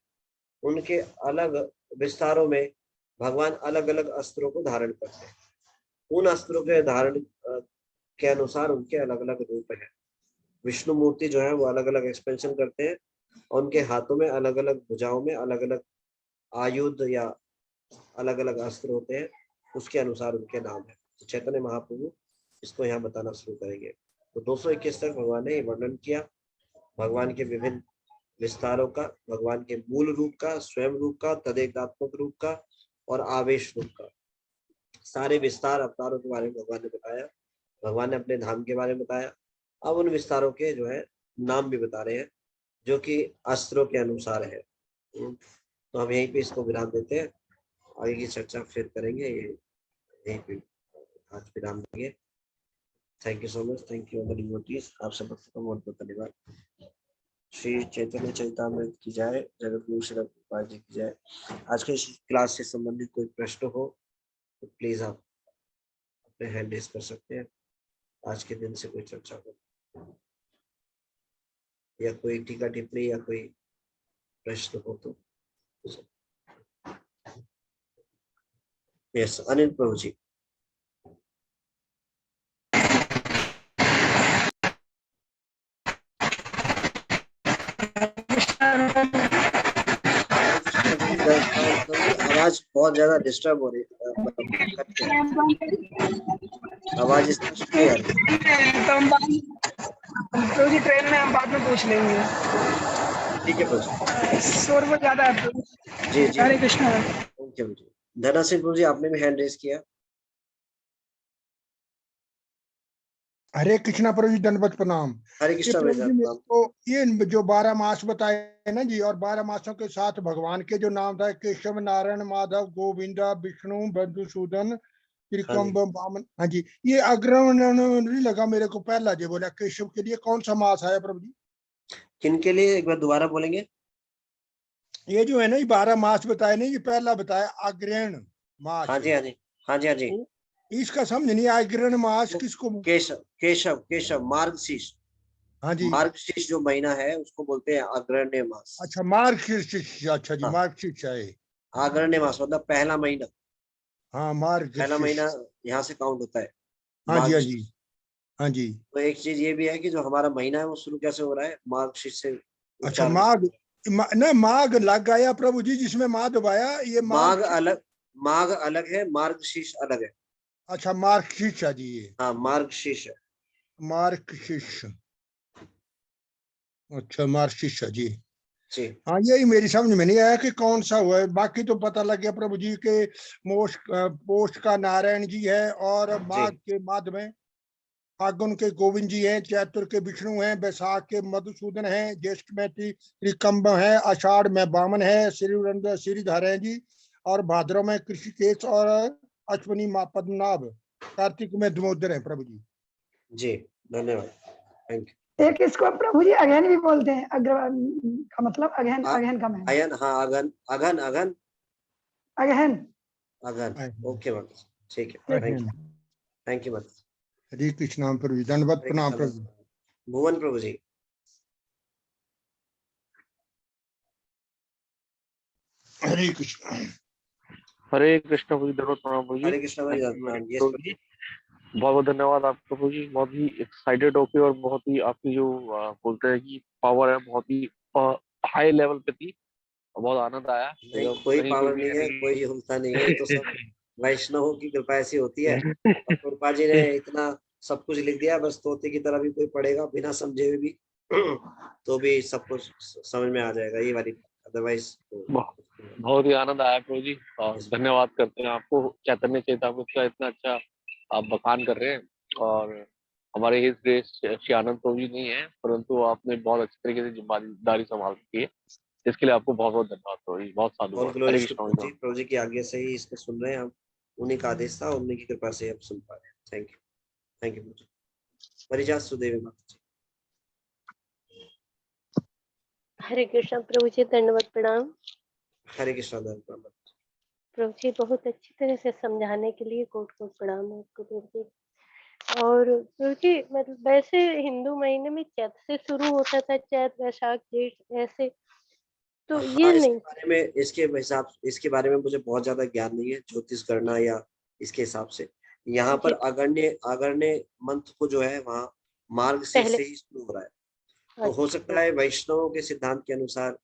उनके अलग विस्तारों में भगवान अलग अलग अस्त्रों को धारण करते हैं। उन अस्त्रों के धारण के अनुसार उनके अलग अलग रूप है। विष्णु मूर्ति जो है वो अलग अलग एक्सपेंशन करते हैं और उनके हाथों में अलग अलग भुजाओं में अलग अलग आयुध या अलग अलग अस्त्र होते हैं, उसके अनुसार उनके नाम है। तो चैतन्य महाप्रभु इसको यहाँ बताना शुरू करेंगे। तो 221 तक भगवान ने वर्णन किया भगवान के विभिन्न विस्तारों का, भगवान के मूल रूप का, स्वयं रूप का, तदेकात्मक रूप का और आवेश रूप का। सारे विस्तार अवतारों के बारे में भगवान ने बताया। भगवान ने अपने धाम के बारे में बताया। अब उन विस्तारों के जो है नाम भी बता रहे हैं जो कि अस्त्रों के अनुसार है। तो हम यहीं पे इसको विराम देते हैं, आगे की चर्चा फिर करेंगे। ये यहीं पे आज विराम देंगे। Thank you so much, thank you all devotees. आप सब भक्तों का बहुत बहुत धन्यवाद। श्री चैतन्य चरितामृत की जाए, जगत गुरु श्री प्रभुपाद जी की जाए। आज के क्लास से संबंधित कोई प्रश्न हो तो प्लीज आप अपने हैंड रेज कर सकते हैं। आज के दिन से कोई चर्चा हो या कोई टीका टिप्पणी या कोई प्रश्न हो तो। यस, अनिल प्रभु जी। आवाज बहुत ज्यादा डिस्टर्ब हो रही है, आवाज प्रभु जी ट्रेन में हम बाद में पूछ लेंगे। ठीक है प्रभु, शोर बहुत ज्यादा है प्रभु। जी जी, हरे कृष्णा। ओके प्रभु जी। धना सिंह प्रभु जी, आपने भी हैंड रेज किया। हरे कृष्णा प्रभु जी, दंडवत प्रणाम। हरे ये कृष्णा प्रभु जी, प्रणाम। तो ये जो 12 मास बताए ना जी, और 12 मासों के साथ भगवान के जो नाम था केशव, नारायण, माधव, गोविंदा, विष्णु, बंधुसूदन, त्रिकम्ब, वामन। हाँ जी, ये अग्रहण नहीं लगा मेरे को। पहला जो बोला केशव के लिए कौन सा मास आया प्रभु जी? किन के लिए, एक बार दोबारा बोलेंगे? ये जो है ना, ये 12 मास बताए ना, ये पहला बताया अग्रहण मास। हाँ जी हाँ जी हाँ जी हाँ जी। इसका समझ नहीं, अग्रहण मास किसको? केशव केशव केशव मार्गशीर्ष। हाँ जी, मार्गशीर्ष जो महीना है उसको बोलते हैं अग्रहण्य मास। अच्छा मार्गशीर्ष। अच्छा जी, मार्गशीर्ष है। अग्रहण्य मास मतलब पहला महीना। हाँ, मार्गशीर्ष पहला महीना यहाँ से काउंट होता है। हाँ जी हाँ जी हाँ जी। तो एक चीज ये भी है कि जो हमारा महीना है वो शुरू कैसे हो रहा है? मार्गशीर्ष से। अच्छा, माघ माघ लग गया प्रभु जी, जिसमें माघ दबाया। ये माघ अलग है, मार्गशीर्ष अलग है। अच्छा, मार्गशीर्ष है जी ये। हाँ, मार्गशीर्ष है। मार्गशीर्ष, अच्छा मार्गशीर्ष है जी। जी हाँ, यही मेरी समझ में नहीं आया कि कौन सा हुआ है। बाकी तो पता लग गया प्रभु जी के पोष का नारायण जी है, और माघ के माध में फागुन के गोविंद जी हैं, चैत्र के विष्णु हैं, बैसाख के मधुसूदन हैं, ज्येष्ठ में त्रिकम्ब है, आषाढ़ में वामन है, श्रीधर है जी, और भाद्रव में कृषिकेश, और अश्विनी पद्मनाभ, कार्तिक में दामोदर है प्रभु जी। जी, धन्यवाद, थैंक यू। एक इसको प्रभु जी अगहन भी बोलते हैं। अग्र का मतलब अगहन, अगहन का महीना। अयन, हाँ, अगन अगन अगन अगहन अगन। ओके माता, ठीक है, थैंक यू माता। हरे कृष्ण प्रभु जी, दंडवत प्रणाम प्रभु जी। भुवन प्रभु जी। हरे कृष्ण। हरे कृष्ण प्रभु जी, दंडवत प्रणाम प्रभु जी। हरे कृष्ण प्रभु जी, बहुत बहुत धन्यवाद आपका प्रभु जी। बहुत ही एक्साइटेड होके और बहुत ही आपकी जो बोलते हैं कि पावर है, बहुत ही हाई लेवल पे थी, बहुत आनंद आया। नहीं, जब कोई कहीं पे पावर भी नहीं है, यानी कोई उल्टा नहीं है, ये तो सब कि वैष्णवों की कृपा ऐसी होती है। और कृपा जी ने इतना सब कुछ लिख दिया, बस तोते की तरह भी कोई पढ़ेगा बिना समझे हुए भी तो भी सब कुछ समझ में आ जाएगा, ये वाली। अदरवाइज तो बहुत ही आनंद आया प्रभु जी, और Yes. धन्यवाद करते हैं आपको। चैतन्य चेतामृत का इतना अच्छा आप बखान कर रहे हैं, और हमारे इस देश श्री आनंद प्रभु जी नहीं है, परंतु आपने बहुत अच्छी तरीके से जिम्मेदारी संभाल रखी है, इसके लिए आपको बहुत बहुत धन्यवाद प्रभु जी, बहुत ऑल साधुवाद। हरे ग्लोरीज टू कृष्ण। प्रभु जी की आज्ञा से ही इसको सुन रहे हैं हम। उन्हीं का आदेश था, उन्हीं की कृपा से हम सुन पा रहे हैं। थैंक यू प्रभु जी। परिजात सुदेवी माता जी। हरे कृष्ण प्रभु जी, दंडवत प्रणाम। हरे कृष्ण प्रणाम। प्रभु जी बहुत अच्छी तरह से समझाने के लिए कोट कोट प्रणाम आपको प्रभु जी। और प्रभु जी मतलब वैसे हिंदू महीने में चैत से शुरू होता था, चैत वैशाख जेठ ऐसे, तो ये हाँ, नहीं। इसके बारे में मुझे बहुत ज्यादा ज्ञान नहीं है, ज्योतिष गणना या इसके हिसाब से। यहाँ पर अगण्य मंथ को जो है वहाँ मार्ग से ही शुरू हो रहा है। तो हो सकता है वैष्णवों के सिद्धांत के अनुसार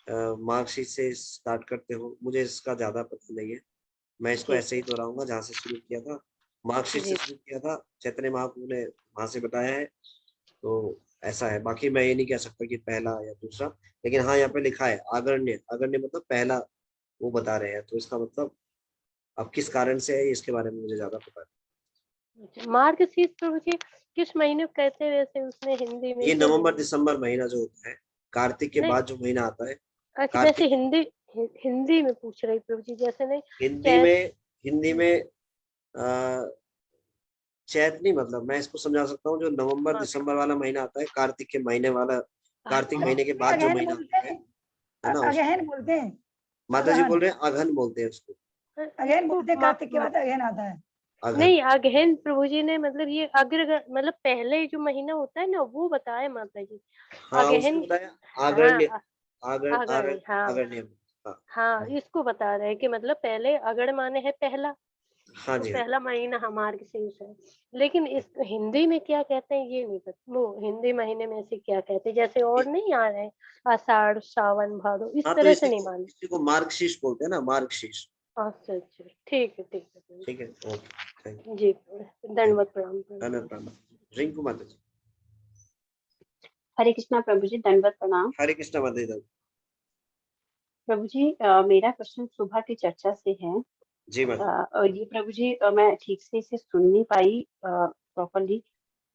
मार्गशीर्ष से स्टार्ट करते हो, मुझे इसका ज्यादा पता नहीं है। मैं इसको ऐसे ही दोहराऊंगा, जहाँ से शुरू किया था मार्गशीर्ष से शुरू किया था, चैतन्य महाप्रभु ने वहां से बताया है, तो ऐसा है। बाकी मैं ये नहीं कह सकता कि पहला या दूसरा, लेकिन हाँ यहाँ पे लिखा है अगण्य। अगण्य मतलब पहला वो बता रहे हैं, तो इसका मतलब अब किस कारण से है इसके बारे में मुझे ज्यादा पता है। मार्गशीर्ष प्रभु जी किस महीने को कहते हैं वैसे उसमें हिंदी में? ये नवंबर दिसंबर महीना जो होता है, कार्तिक के बाद जो महीना आता है। अच्छा, वैसे हिंदी में पूछ रही प्रभु जी, जैसे नहीं हिंदी में चैत नहीं, मतलब मैं इसको समझा सकता हूँ, जो नवंबर दिसंबर वाला महीना आता है, कार्तिक के महीने वाला, कार्तिक महीने के बाद जो महीना आता है ना, अगहन बोलते हैं। माता जी बोल रहे हैं अगहन बोलते हैं उसको। अगहन बोलते हैं, कार्तिक के बाद अगहन आता है। नहीं, अगहन प्रभु जी ने मतलब ये अग्र मतलब पहले जो महीना होता है ना वो बताया माता जी। अगहन हाँ, इसको बता रहे हैं कि मतलब पहले अगड़ माने है पहला। हाँ तो जी, पहला महीना हमारे से है, लेकिन इस हिंदी में क्या कहते हैं ये नहीं पता। वो हिंदी महीने में ऐसे क्या कहते हैं, जैसे और नहीं आ रहे हैं आषाढ़ सावन भादो, इस तरह से नहीं माने। इसी को मार्गशीर्ष बोलते हैं ना, मार्गशीर्ष। अच्छा अच्छा, ठीक है ठीक है, ओके, थैंक यू जी। दंडवत प्रणाम। प्रणाम। रिंकू माता जी। हरे कृष्णा प्रभु जी, दंडवत प्रणाम। हरे कृष्णा माता जी। प्रभु जी मेरा क्वेश्चन सुबह की चर्चा से है जी और ये प्रभु जी मैं ठीक से इसे सुन नहीं पाई प्रॉपरली,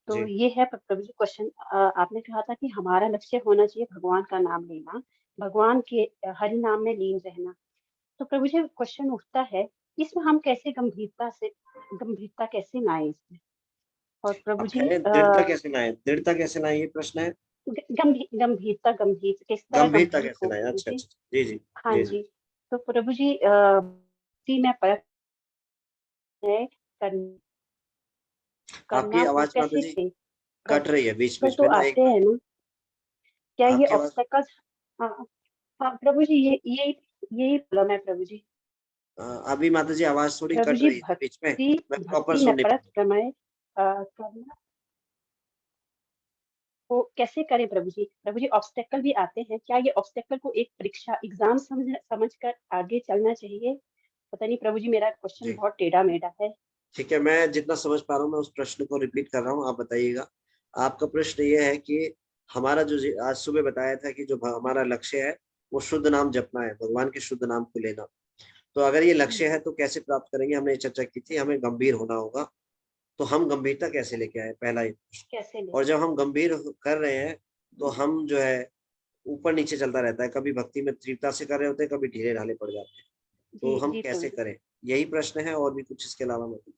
तो ये है प्रभु जी क्वेश्चन। आपने कहा था कि हमारा लक्ष्य होना चाहिए भगवान का नाम लेना, भगवान के हरि नाम में लीन रहना। तो प्रभु जी क्वेश्चन उठता है, इसमें हम कैसे गंभीरता कैसे लाएं इसमें? और प्रभु जी दृढ़ता कैसे लाएं, ये प्रश्न है। गंभीरता किस तरह गंभीरता गंभीर कैसे हो लाएं, अच्छा जी? जी जी हाँ जी। तो प्रभु जी में परख है आपकी आवाज माता जी कट रही है बीच बीच में तो ना, आते हैं ना, क्या ये आपकी आवाज। ऑब्स्टेकल्स? हाँ प्रभु जी, यही प्रॉब्लम है प्रभु जी। अभी माता जी आवाज थोड़ी प्रभु कट जी रही है बीच में, मैं प्रॉपर भक्ति सुन में नहीं परख पा क्रमय करना वो कैसे करें प्रभु जी? प्रभु जी ऑब्स्टेकल भी आते हैं, क्या ये ऑब्स्टेकल को एक परीक्षा एग्जाम समझ कर आगे चलना चाहिए? पता नहीं प्रभु जी, मेरा क्वेश्चन बहुत टेढ़ा मेढ़ा है। ठीक है, मैं जितना समझ पा रहा हूँ मैं उस प्रश्न को रिपीट कर रहा हूँ, आप बताइएगा। आपका प्रश्न ये है कि हमारा जो आज सुबह बताया था कि जो हमारा लक्ष्य है वो शुद्ध नाम जपना है, भगवान के शुद्ध नाम को लेना। तो अगर ये लक्ष्य है तो कैसे प्राप्त करेंगे, हमने चर्चा की थी, हमें गंभीर होना होगा। तो हम गंभीरता कैसे लेके आए, पहला ही। और जब हम गंभीर कर रहे हैं तो हम जो है ऊपर नीचे चलता रहता है, कभी भक्ति में तीव्रता से कर रहे होते हैं, कभी ढीले ढाले पड़ जाते हैं। तो हम कैसे करें, यही प्रश्न है, और भी कुछ इसके अलावा मतलब?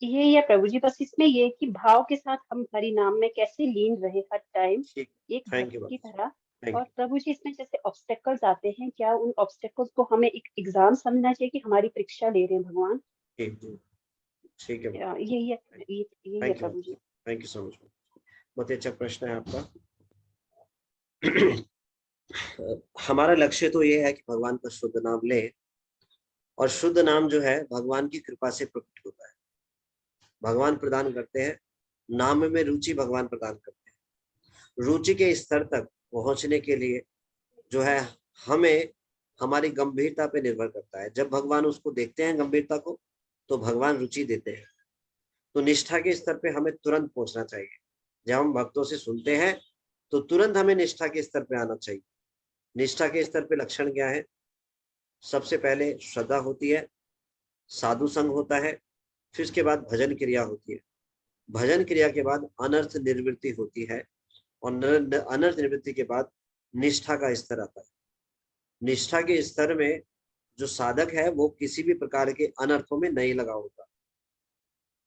यही है प्रभु जी, बस इसमें ये कि भाव के साथ हम हरि नाम में कैसे लीन रहे हर टाइम एक भक्त की तरह। और प्रभु जी इसमें जैसे ऑब्स्टेकल्स आते हैं, क्या उन ऑब्स्टेकल्स को हमें एक एग्जाम समझना चाहिए कि हमारी परीक्षा ले रहे हैं भगवान? ठीक है, यही है प्रभु जी। थैंक यू सो मच, बहुत अच्छा प्रश्न है आपका। हमारा लक्ष्य तो ये है कि भगवान का शुद्ध नाम ले, और शुद्ध नाम जो है भगवान की कृपा से प्रकट होता है, भगवान प्रदान करते हैं। नाम में रुचि भगवान प्रदान करते हैं। रुचि के स्तर तक पहुंचने के लिए जो है हमें हमारी गंभीरता पे निर्भर करता है। जब भगवान उसको देखते हैं गंभीरता को, तो भगवान रुचि देते हैं। तो निष्ठा के स्तर पे हमें तुरंत पहुंचना चाहिए। जब हम भक्तों से सुनते हैं तो तुरंत हमें निष्ठा के स्तर पे आना चाहिए। निष्ठा के स्तर पे लक्षण क्या है? सबसे पहले श्रद्धा होती है, साधु संग होता है, फिर उसके बाद भजन क्रिया होती है। भजन क्रिया के बाद अनर्थ निवृत्ति होती है, और अनर्थ निवृत्ति के बाद निष्ठा का स्तर आता है। निष्ठा के स्तर में जो साधक है वो किसी भी प्रकार के अनर्थों में नहीं लगा होता,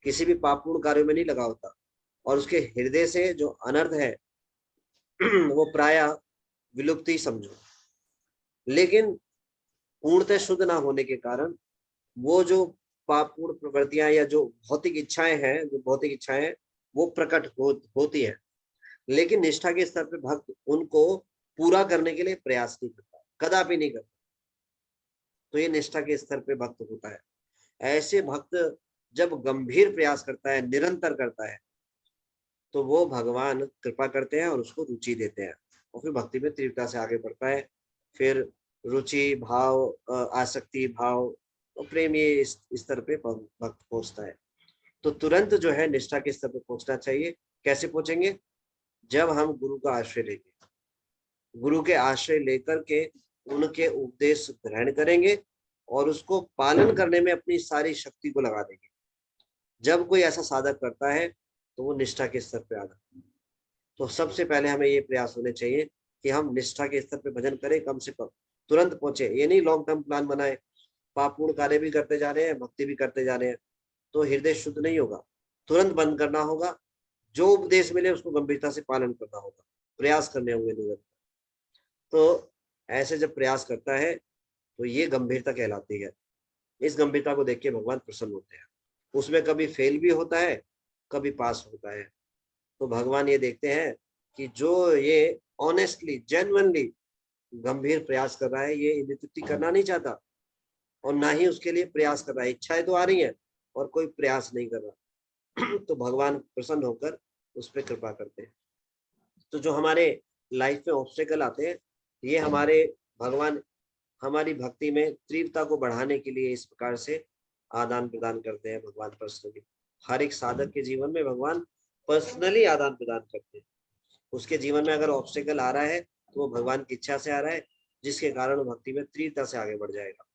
किसी भी पापपूर्ण कार्यों में नहीं लगा होता, और उसके हृदय से जो अनर्थ है वो प्राय विलुप्ति समझो। लेकिन पूर्णतः शुद्ध ना होने के कारण वो जो पापपूर्ण प्रवृत्तियां या जो भौतिक इच्छाएं हैं, वो प्रकट होती है। लेकिन निष्ठा के स्तर पे भक्त उनको पूरा करने के लिए प्रयास नहीं करता, कदापि नहीं करता। तो ये निष्ठा के स्तर पे भक्त होता है। ऐसे भक्त जब गंभीर प्रयास करता है, निरंतर करता है, तो वो भगवान कृपा करते हैं और उसको रुचि देते हैं, और फिर भक्ति में तीव्रता से आगे बढ़ता है। फिर रुचि भाव, आसक्ति भाव और प्रेम, ये इस स्तर पे भक्त पहुंचता है। तो तुरंत जो है निष्ठा के स्तर पे पहुंचना चाहिए। कैसे पहुंचेंगे? जब हम गुरु का आश्रय लेंगे, गुरु के आश्रय लेकर के उनके उपदेश ग्रहण करेंगे और उसको पालन करने में अपनी सारी शक्ति को लगा देंगे। जब कोई ऐसा साधक करता है तो वो निष्ठा के स्तर पे आ जाता है। तो सबसे पहले हमें ये प्रयास होने चाहिए कि हम निष्ठा के स्तर पे भजन करें, कम से कम तुरंत पहुंचे। ये नहीं लॉन्ग टर्म प्लान बनाए, पापपूर्ण कार्य भी करते जा रहे हैं, भक्ति भी करते जा रहे हैं, तो हृदय शुद्ध नहीं होगा। तुरंत बंद करना होगा, जो उपदेश मिले उसको गंभीरता से पालन करना होगा, प्रयास करने होंगे निरंतर। तो ऐसे जब प्रयास करता है तो ये गंभीरता कहलाती है। इस गंभीरता को देख के भगवान प्रसन्न होते हैं। उसमें कभी फेल भी होता है, कभी पास होता है। तो भगवान ये देखते हैं कि जो ये ऑनेस्टली, जेन्युइनली गंभीर प्रयास कर रहा है, ये निवृत्ति करना नहीं चाहता और ना ही उसके लिए प्रयास कर रहा है। इच्छाएं तो आ रही हैं और कोई प्रयास नहीं कर रहा तो भगवान प्रसन्न होकर उस पर कृपा करते हैं। तो जो हमारे लाइफ में ऑब्स्टेकल आते हैं, ये हमारे भगवान हमारी भक्ति में तीव्रता को बढ़ाने के लिए इस प्रकार से आदान प्रदान करते हैं भगवान पर्सनली। हर एक साधक के जीवन में भगवान पर्सनली आदान प्रदान करते हैं। उसके जीवन में अगर ऑब्स्टेकल आ रहा है तो वो भगवान की इच्छा से आ रहा है, जिसके कारण वो भक्ति में तीव्रता से आगे बढ़ जाएगा।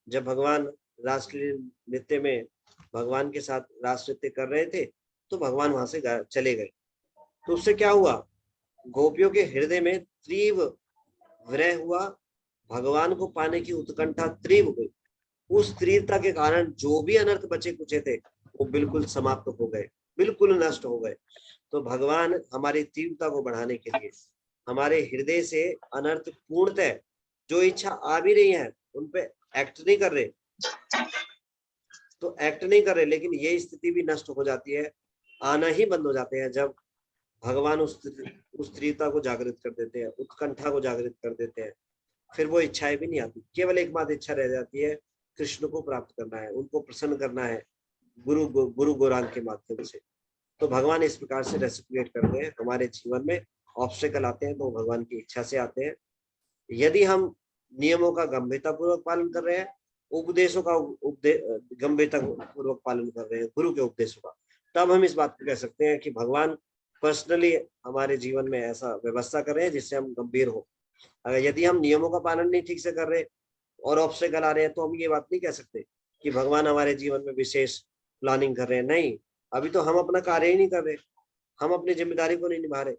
जब भगवान राष्ट्रीय नृत्य में भगवान के साथ रास नृत्य कर रहे थे तो भगवान वहां से चले गए। तो उससे क्या हुआ? गोपियों के हृदय में तीव्र विरह हुआ, भगवान को पाने की उत्कंठा तीव्र हुई। उस तीव्रता के कारण जो भी अनर्थ बचे कुचे थे वो बिल्कुल समाप्त हो गए, बिल्कुल नष्ट हो गए। तो भगवान हमारी तीव्रता को बढ़ाने के लिए हमारे हृदय से अनर्थ पूर्णतः जो इच्छा आ भी रही है उन पे एक्ट नहीं कर रहे, तो एक्ट नहीं कर रहे, लेकिन ये स्थिति भी नष्ट हो जाती है, आना ही बंद हो जाते हैं जब भगवान उस तीव्रता को जागृत कर देते हैं, उत्कंठा को जागृत कर देते हैं। फिर वो इच्छाएं भी नहीं आती, केवल एकमात्र इच्छा रह जाती है, कृष्ण को प्राप्त करना है, उनको प्रसन्न करना है गुरु गौरांग के माध्यम से। तो भगवान इस प्रकार से रेसिप्रोकेट करते हैं। हमारे जीवन में ऑब्स्टेकल आते हैं तो भगवान की इच्छा से आते हैं। यदि हम नियमों का गंभीरता पूर्वक पालन कर रहे हैं, उपदेशों का गंभीरता पूर्वक पालन कर रहे हैं, गुरु के उपदेशों का, तब हम इस बात को कह सकते हैं कि भगवान पर्सनली हमारे जीवन में ऐसा व्यवस्था कर रहे हैं जिससे हम गंभीर हो। अगर यदि हम नियमों का पालन नहीं ठीक से कर रहे और ऑब्स्टेकल आ रहे हैं तो हम ये बात नहीं कह सकते कि भगवान हमारे जीवन में विशेष प्लानिंग कर रहे हैं। नहीं, अभी तो हम अपना कार्य ही नहीं कर रहे, हम अपनी जिम्मेदारी को नहीं निभा रहे।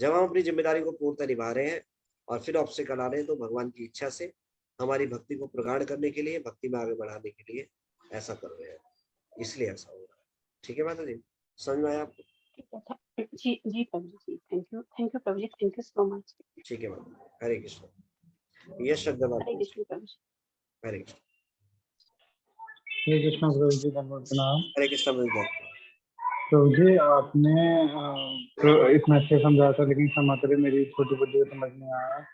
जब हम अपनी जिम्मेदारी को पूर्णतः निभा रहे हैं और फिर ऑब्स्टेकल आ रहे हैं तो भगवान की इच्छा से हमारी भक्ति को प्रगाढ़ करने के लिए, भक्ति में आगे बढ़ाने के लिए ऐसा कर रहे हैं, इसलिए ऐसा हो रहा है। ठीक है माता जी, समझ में आया आपको? जी जी प्रभु जी, थैंक यू प्रभु जी, थैंक यू सो मच। ठीक है माता, हरे कृष्ण। ये श्रद्धा बात, हरे कृष्ण प्रभु जी। हरे कृष्ण। हरे कृष्ण प्रभु जी, धन्यवाद प्रणाम। हरे कृष्ण प्रभु जी, आपने इतना अच्छा समझाया था, लेकिन समाचार मेरी छोटी बुद्धि समझ नहीं आया।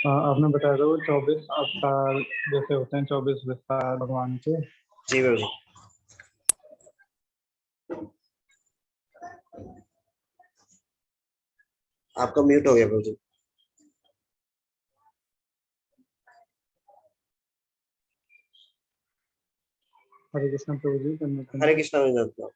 आपने बताया था वो 24 अवतार जैसे होते हैं, 24 विस्तार भगवान के। जी प्रभु। आपका म्यूट हो गया प्रभु जी। हरे कृष्ण प्रभु जी। हरे कृष्ण प्रभु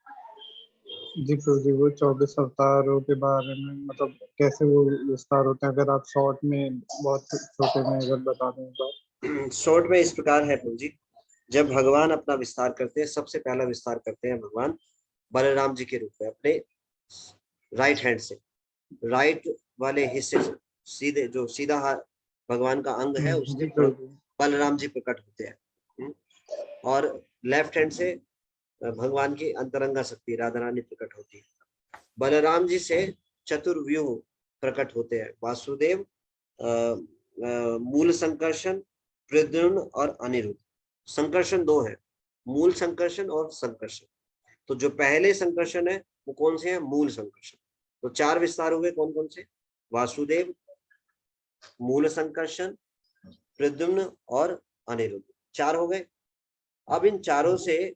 जी प्रभु जी, वो 24 अवतारों के बारे में मतलब कैसे वो विस्तार होते हैं, अगर आप शॉर्ट में बहुत छोटे में अगर बता दें तो। शॉर्ट में इस प्रकार है प्रभु जी, जब भगवान अपना विस्तार करते हैं, सबसे पहला विस्तार करते हैं भगवान बलराम जी के रूप में अपने राइट हैंड से, राइट वाले हिस्से से, सीधे जो सीधा भगवान का अंग है उसके बलराम जी प्रकट होते हैं, और लेफ्ट हैंड से भगवान की अंतरंगा शक्ति राधा रानी प्रकट होती है। बलराम जी से चतुर्व्यूह प्रकट होते हैं, वासुदेव, मूल संकर्षण, प्रद्युम्न और अनिरुद्ध। संकर्षण दो है, मूल संकर्षण और संकर्षण। तो जो पहले संकर्षण है वो कौन से हैं? मूल संकर्षण। तो 4 विस्तार हुए, कौन कौन से? वासुदेव, मूल संकर्षण, प्रद्युम्न और अनिरुद्ध, 4 हो गए। अब इन चारों से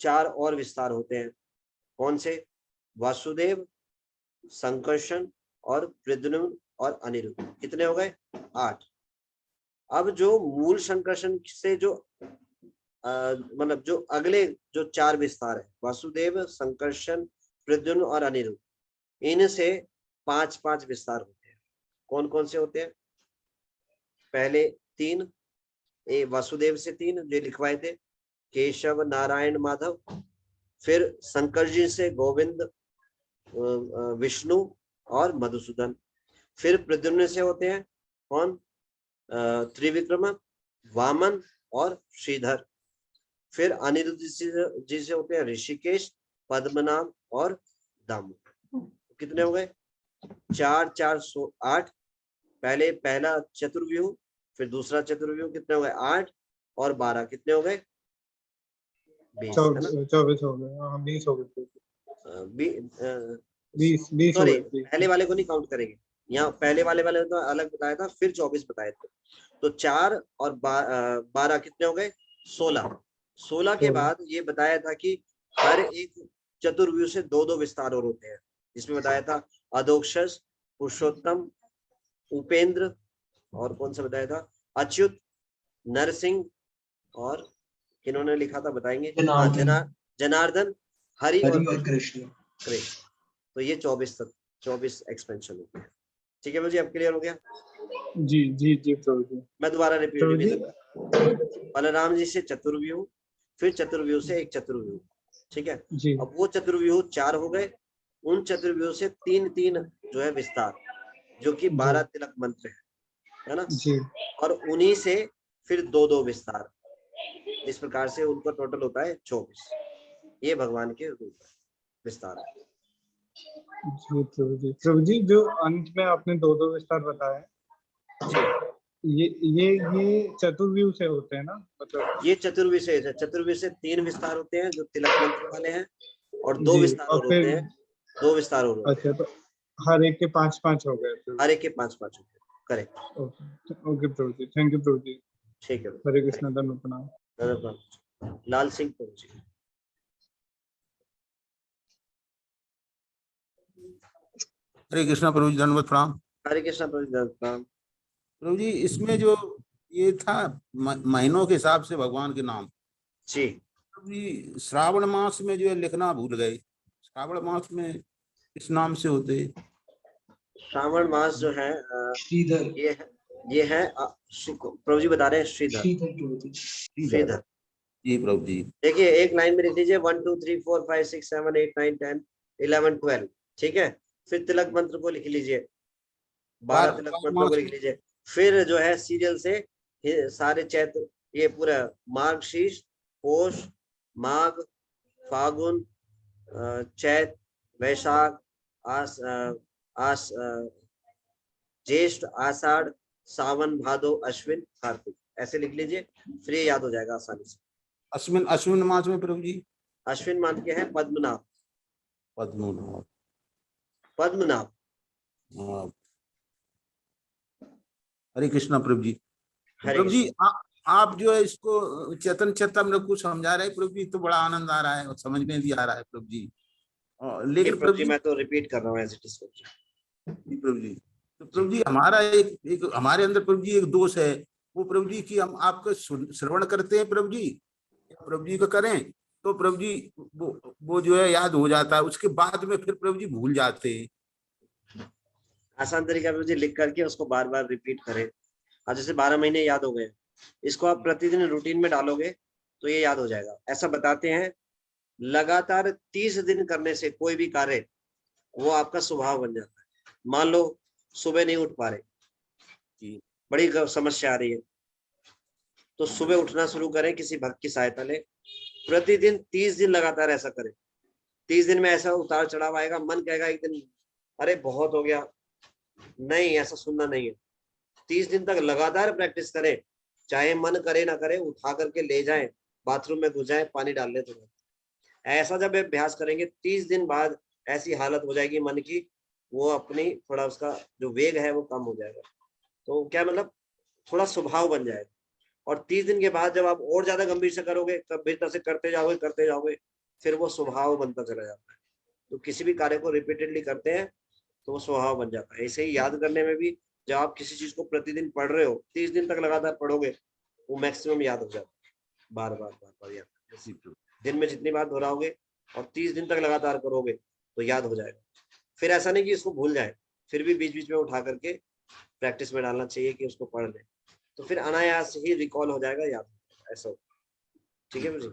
4 और विस्तार होते हैं, कौन से? वासुदेव, संकर्षण और प्रद्युम्न और अनिरुद्ध। कितने हो गए? 8। अब जो मूल संकर्षण से जो मतलब जो अगले जो 4 विस्तार है, वासुदेव, संकर्षण, प्रद्युम्न और अनिरुद्ध, इनसे 5-5 विस्तार होते हैं। कौन कौन से होते हैं? पहले 3, वासुदेव से 3 जो लिखवाए थे, केशव, नारायण, माधव। फिर शंकर जी से गोविंद, विष्णु और मधुसूदन। फिर प्रद्युम्न से होते हैं कौन? त्रिविक्रम, वामन और श्रीधर। फिर अनिरुद्ध जी से होते हैं ऋषिकेश, पद्मनाभ और दामू। कितने हो गए? 4 4 8। पहला चतुर्व्यूह, फिर दूसरा चतुर्व्यूह, कितने हो गए? 8 और 12 कितने हो गए? 20 है ना? 24 हो गए। हाँ 20 हो गए। 20 सॉरी, पहले वाले को नहीं काउंट करेंगे, यहाँ पहले वाले तो अलग बताया था, फिर 24 बताए थे। तो 4 और 12 कितने हो गए? 16। 16 के बाद ये बताया था कि हर एक चतुर्व्यूह से 2-2 विस्तार और होते हैं, जिसमें बताया था अधोक्षज, पुरुषोत्तम, उपेंद्र, और कौन सा बताया था? अच्युत, नरसिंह, और किन्होंने लिखा था बताएंगे? जनार्दन, हरि और कृष्ण। तो ये 24 एक्सपेंशन होते हैं। ठीक है मुझे अब क्लियर हो गया? जी जी जी प्रभु जी। मैं दोबारा रिपीट करूंगा। बलराम जी से चतुर्व्यूह, फिर चतुर्व्यूह से एक चतुर्व्यूह, ठीक है? अब वो चतुर्व्यूह 4 हो गए। उन चतुर्व्यूह से 3-3 जो है विस्तार, जो कि 12 तिलक मंत्र है ना? जी। और उन्हीं से फिर 2-2 विस्तार, इस प्रकार से उनका टोटल होता है 24। ये भगवान के रूप विस्तार है। जी प्रभु जी, जो अंत में आपने 2-2 विस्तार बताए, ये चतुर्व्यूह से होते हैं ना? मतलब ये चतुर्व्यूह से 3 विस्तार होते हैं जो तिलक मंत्र वाले हैं, और 2 विस्तार और होते हैं, 2 विस्तार और। अच्छा, तो हर एक के 5-5 हो गए? हर एक के 5-5 हो गए, करेक्ट। ओके प्रभु जी, थैंक यू प्रभु जी। ठीक है, हरे कृष्ण, धन्यवाद, प्रणाम। लाल सिंह प्रभु जी। हरे कृष्णा प्रभु जी, धन्यवाद, प्रणाम। हरे कृष्णा प्रभु जी, प्रणाम। प्रभु जी, इसमें जो ये था महीनों के हिसाब से भगवान के नाम जी, प्रभु जी, श्रावण मास में जो है लिखना भूल गए। श्रावण मास में किस नाम से होते? श्रावण मास जो है श्रीधर, ये है प्रभु जी बता रहे हैं श्रीधर। श्रीधर जी प्रभु जी। देखिए एक लाइन में लिख लीजिए 1 2 3 4 5 6 7 8 9 10 11 12, ठीक है? फिर तिलक मंत्र को लिख लीजिए, 12 तिलक मंत्रों को लिख लीजिए। फिर जो है सीरियल से सारे चैत्र, ये पूरा मार्गशीर्ष, पोष, माघ, फागुन, चैत, वैशाख, ज्येष्ठ, आषाढ़, सावन, भादो, अश्विन, कार्तिक, ऐसे लिख लीजिए, फिर ये याद हो जाएगा आसानी से। अश्विन मास में प्रभु जी? अश्विन मास के हैं पद्मनाभ। हरे कृष्णा प्रभु जी। प्रभु जी, आप जो है इसको चेतन चेतन को समझा रहे हैं प्रभु जी, तो बड़ा आनंद आ रहा है और समझ में भी आ रहा है प्रभु जी। लेकिन प्रभु जी मैं तो रिपीट कर रहा हूँ एज इट इज प्रभु जी। तो प्रभु जी हमारा एक हमारे अंदर प्रभु जी एक दोष है, वो प्रभु जी की हम आपको श्रवण करते हैं प्रभु जी, प्रभु जी को करें तो प्रभु जी वो जो है याद हो जाता है, उसके बाद में फिर प्रभु जी भूल जाते हैं। आसान तरीका प्रभु जी लिख करके उसको बार बार रिपीट करें। आज जैसे 12 महीने याद हो गए, इसको आप प्रतिदिन रूटीन में डालोगे तो ये याद हो जाएगा। ऐसा बताते हैं लगातार 30 दिन करने से कोई भी कार्य वो आपका स्वभाव बन जाता है। मान लो सुबह नहीं उठ पा रहे, बड़ी समस्या आ रही है, तो सुबह उठना शुरू करें, किसी भक्त की सहायता लें, प्रतिदिन 30 दिन लगातार ऐसा करें। 30 दिन में ऐसा उतार चढ़ाव आएगा, मन कहेगा एक दिन अरे बहुत हो गया, नहीं ऐसा सुनना नहीं है। 30 दिन तक लगातार प्रैक्टिस करें, चाहे मन करे ना करे, उठा करके ले जाएं, बाथरूम में घुस जाएं, पानी डाल लें। तो ऐसा जब अभ्यास करेंगे 30 दिन बाद ऐसी हालत हो जाएगी मन की, वो अपनी थोड़ा उसका जो वेग है वो कम हो जाएगा। तो क्या मतलब थोड़ा स्वभाव बन जाएगा। और 30 दिन के बाद जब आप और ज्यादा गंभीर से करोगे, गंभीरता से करते जाओगे, फिर वो स्वभाव बनता चला जाता है। तो किसी भी कार्य को रिपीटेडली करते हैं तो वो स्वभाव बन जाता है। ऐसे ही याद करने में भी, जब आप किसी चीज को प्रतिदिन पढ़ रहे हो, 30 दिन तक लगातार पढ़ोगे, वो मैक्सिमम याद हो जाता है। बार बार याद, दिन में जितनी बार दोहराओगे और 30 दिन तक लगातार करोगे तो याद हो जाएगा। फिर ऐसा नहीं कि इसको भूल जाए, फिर भी बीच बीच में उठा करके प्रैक्टिस में डालना चाहिए कि उसको पढ़ ले, तो फिर अनायास ही रिकॉल हो जाएगा, याद हो जाएगा। ऐसा ठीक है जी।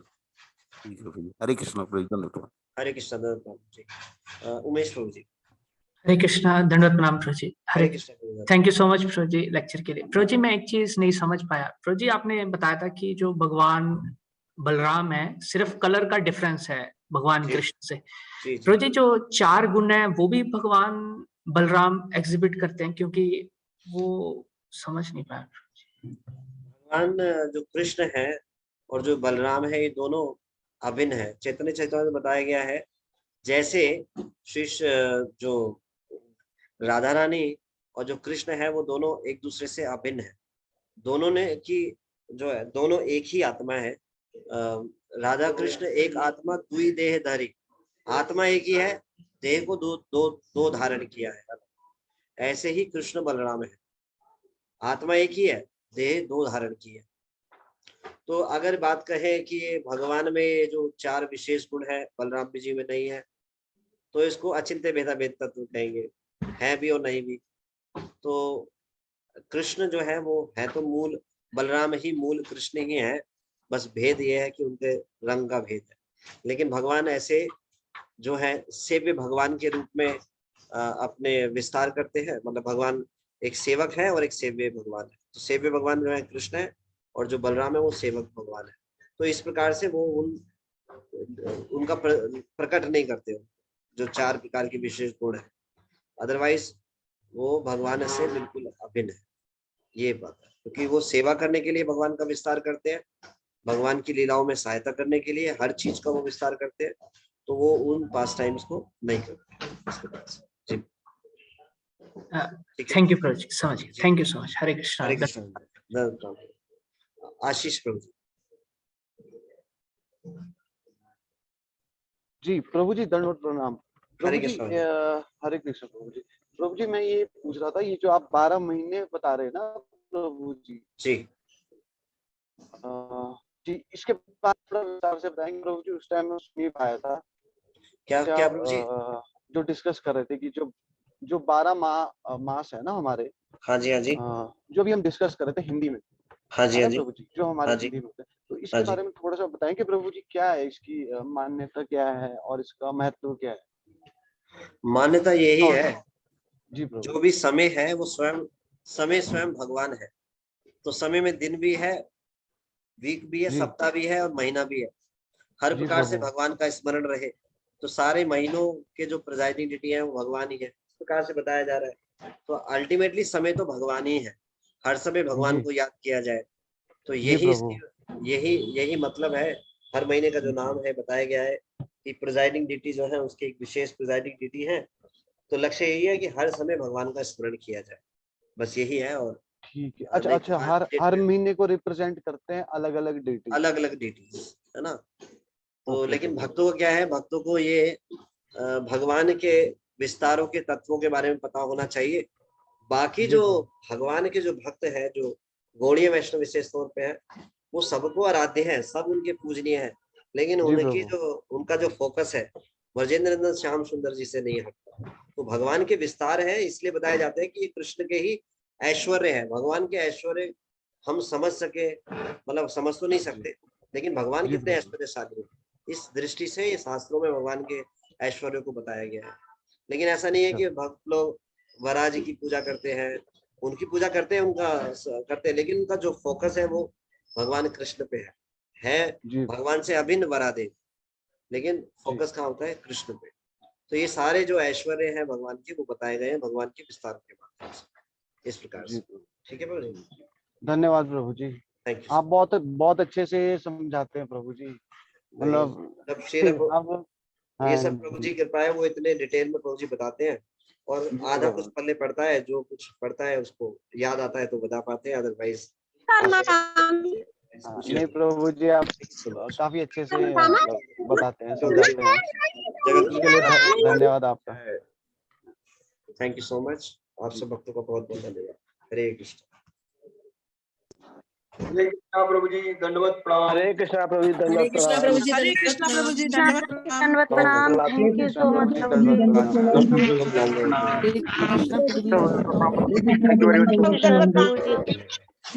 हरे कृष्ण प्रभु। हरे कृष्ण जी। उमेश प्रभु जी। हरे कृष्णा, दंडवत प्रणाम प्रभु जी। Hare Krishna. Thank you so much प्रभु जी लेक्चर के लिए। प्रभु जी मैं एक चीज नहीं समझ पाया। प्रभु जी आपने बताया था कि जो भगवान बलराम है सिर्फ कलर का डिफरेंस है भगवान कृष्ण से। प्रभु जी जो 4 गुण है वो भी भगवान बलराम एग्जिबिट करते हैं, क्योंकि वो समझ नहीं पाया। भगवान जो कृष्ण है और जो बलराम है, ये दोनों अभिन्न है। चैतन्य चैतन्य में बताया गया है जैसे जो राधा रानी और जो कृष्ण है वो दोनों एक दूसरे से अभिन्न है। दोनों ने की जो है दोनों एक ही आत्मा है। राधा कृष्ण एक आत्मा दुई देह धारी, आत्मा एक ही है, देह को दो धारण किया है। ऐसे ही कृष्ण बलराम है, आत्मा एक ही है, देह 2 धारण की है। तो अगर बात कहें कि भगवान में जो 4 विशेष गुण है बलराम जी में नहीं है, तो इसको अचिंत्य भेदा भेद तत्व कहेंगे, है भी और नहीं भी। तो कृष्ण जो है वो है तो मूल, बलराम ही मूल कृष्ण ही है, बस भेद ये है कि उनके रंग का भेद है। लेकिन भगवान ऐसे जो है सेव्य भगवान के रूप में अपने विस्तार करते हैं। मतलब भगवान एक सेवक है और एक सेव्य भगवान है। तो सेव्य भगवान जो है कृष्ण है और जो बलराम है वो सेवक भगवान है। तो इस प्रकार से वो उनका प्रकट नहीं करते हो जो 4 प्रकार के विशेष गुण है। अदरवाइज वो भगवान से बिल्कुल अभिन्न है, ये बात है। क्योंकि वो सेवा करने के लिए भगवान का विस्तार करते हैं, भगवान की लीलाओं में सहायता करने के लिए हर चीज का वो विस्तार करते हैं। तो वो उन पास टाइम्स को नहीं करते। थैंक यू प्रभु जी, समझ गए। Thank you so much. Hare Krishna. Hare Krishna. Ashish Prabhu ji. प्रभु जी दंडवत प्रणाम। हरे प्रभु जी हरे कृष्ण। प्रभु जी, प्रभु जी मैं ये पूछ रहा था, ये जो आप 12 महीने बता रहे हैं ना प्रभु जी जी, इसके बाद थोड़ा विस्तार से बताएंगे प्रभु जी। उस टाइम में सुन पाया था क्या प्रभु जी जो डिस्कस कर रहे थे कि जो 12 मास है ना हमारे। हाँ जी जो भी हम डिस्कस कर रहे थे हिंदी में। हाँ जी प्रभु जी जो हमारे हिंदी में होते हैं, तो इसके बारे में थोड़ा सा बताएंगे प्रभु जी, क्या है इसकी मान्यता, क्या है और इसका महत्व क्या है? मान्यता यही है जी प्रभु, जो भी समय है वो स्वयं भगवान है। तो समय में दिन भी है, वीक भी है, सप्ताह भी है और महीना भी है। हर प्रकार से भगवान का स्मरण रहे। तो सारे महीनों के जो प्रिजाइडिंग डिटी है वो भगवान ही है, इस प्रकार से बताया जा रहा है। तो अल्टीमेटली समय तो भगवान ही है, हर समय भगवान को याद किया जाए। तो यही मतलब है। हर महीने का जो नाम है बताया गया है कि प्रिजाइडिंग डिटी जो है उसके एक विशेष प्रिजाइडिंग डिटी है। तो लक्ष्य यही है कि हर समय भगवान का स्मरण किया जाए, बस यही है। और ठीक है। अच्छा हर महीने को रिप्रेजेंट करते हैं अलग अलग डिटी, है ना। तो लेकिन भक्तों को क्या है, भक्तों को ये भगवान के विस्तारों के तत्वों के बारे में पता होना चाहिए। बाकी जो भगवान के जो भक्त है, जो गौड़ीय वैष्णव विशेष तौर पे है, वो सबको आराध्य है, सब उनके पूजनीय है, लेकिन उनकी जो उनका जो फोकस है ब्रजेंद्र नंदन श्याम सुंदर जी से नहीं हटता। तो भगवान के विस्तार है, इसलिए बताया जाता है कि ये कृष्ण के ही ऐश्वर्य है। भगवान के ऐश्वर्य हम समझ सके, मतलब समझ तो नहीं सकते, लेकिन भगवान कितने ऐश्वर्यशाली है, इस दृष्टि से ये शास्त्रों में भगवान के ऐश्वर्य को बताया गया है। लेकिन ऐसा नहीं है कि भक्त लोग वराह जी की पूजा करते हैं, उनकी पूजा करते हैं, उनका करते हैं, लेकिन उनका जो फोकस है वो भगवान कृष्ण पे है भगवान से अभिन्न वरादेव, लेकिन फोकस कहाँ होता है? कृष्ण पे। तो ये सारे जो ऐश्वर्य हैं भगवान के, वो बताए गए हैं भगवान के विस्तार के माध्यम से, इस प्रकार से। ठीक है प्रभु जी, धन्यवाद प्रभु जी, आप बहुत अच्छे से समझाते हैं प्रभु जी। मतलब ये सब प्रभु जी कृपा है, वो इतने डिटेल में प्रभु जी बताते हैं, और आधा कुछ पल्ले पड़ता है, जो कुछ पढ़ता है उसको याद आता है तो बता पाते हैं, अदरवाइज नहीं प्रभु जी आप काफी अच्छे से बताते हैं, समझाते हैं, उसके लिए धन्यवाद आपका। थैंक यू सो मच, आप सब भक्तों का बहुत बहुत धन्यवाद। हरे कृष्ण। हरे कृष्णा प्रभु जी, दंडवत प्रणाम। हरे कृष्णा प्रभु जी, दंडवत प्रणाम। हरे कृष्णा प्रभु जी, दंडवत प्रणाम। Thank you so much Krishna Prabhu ji.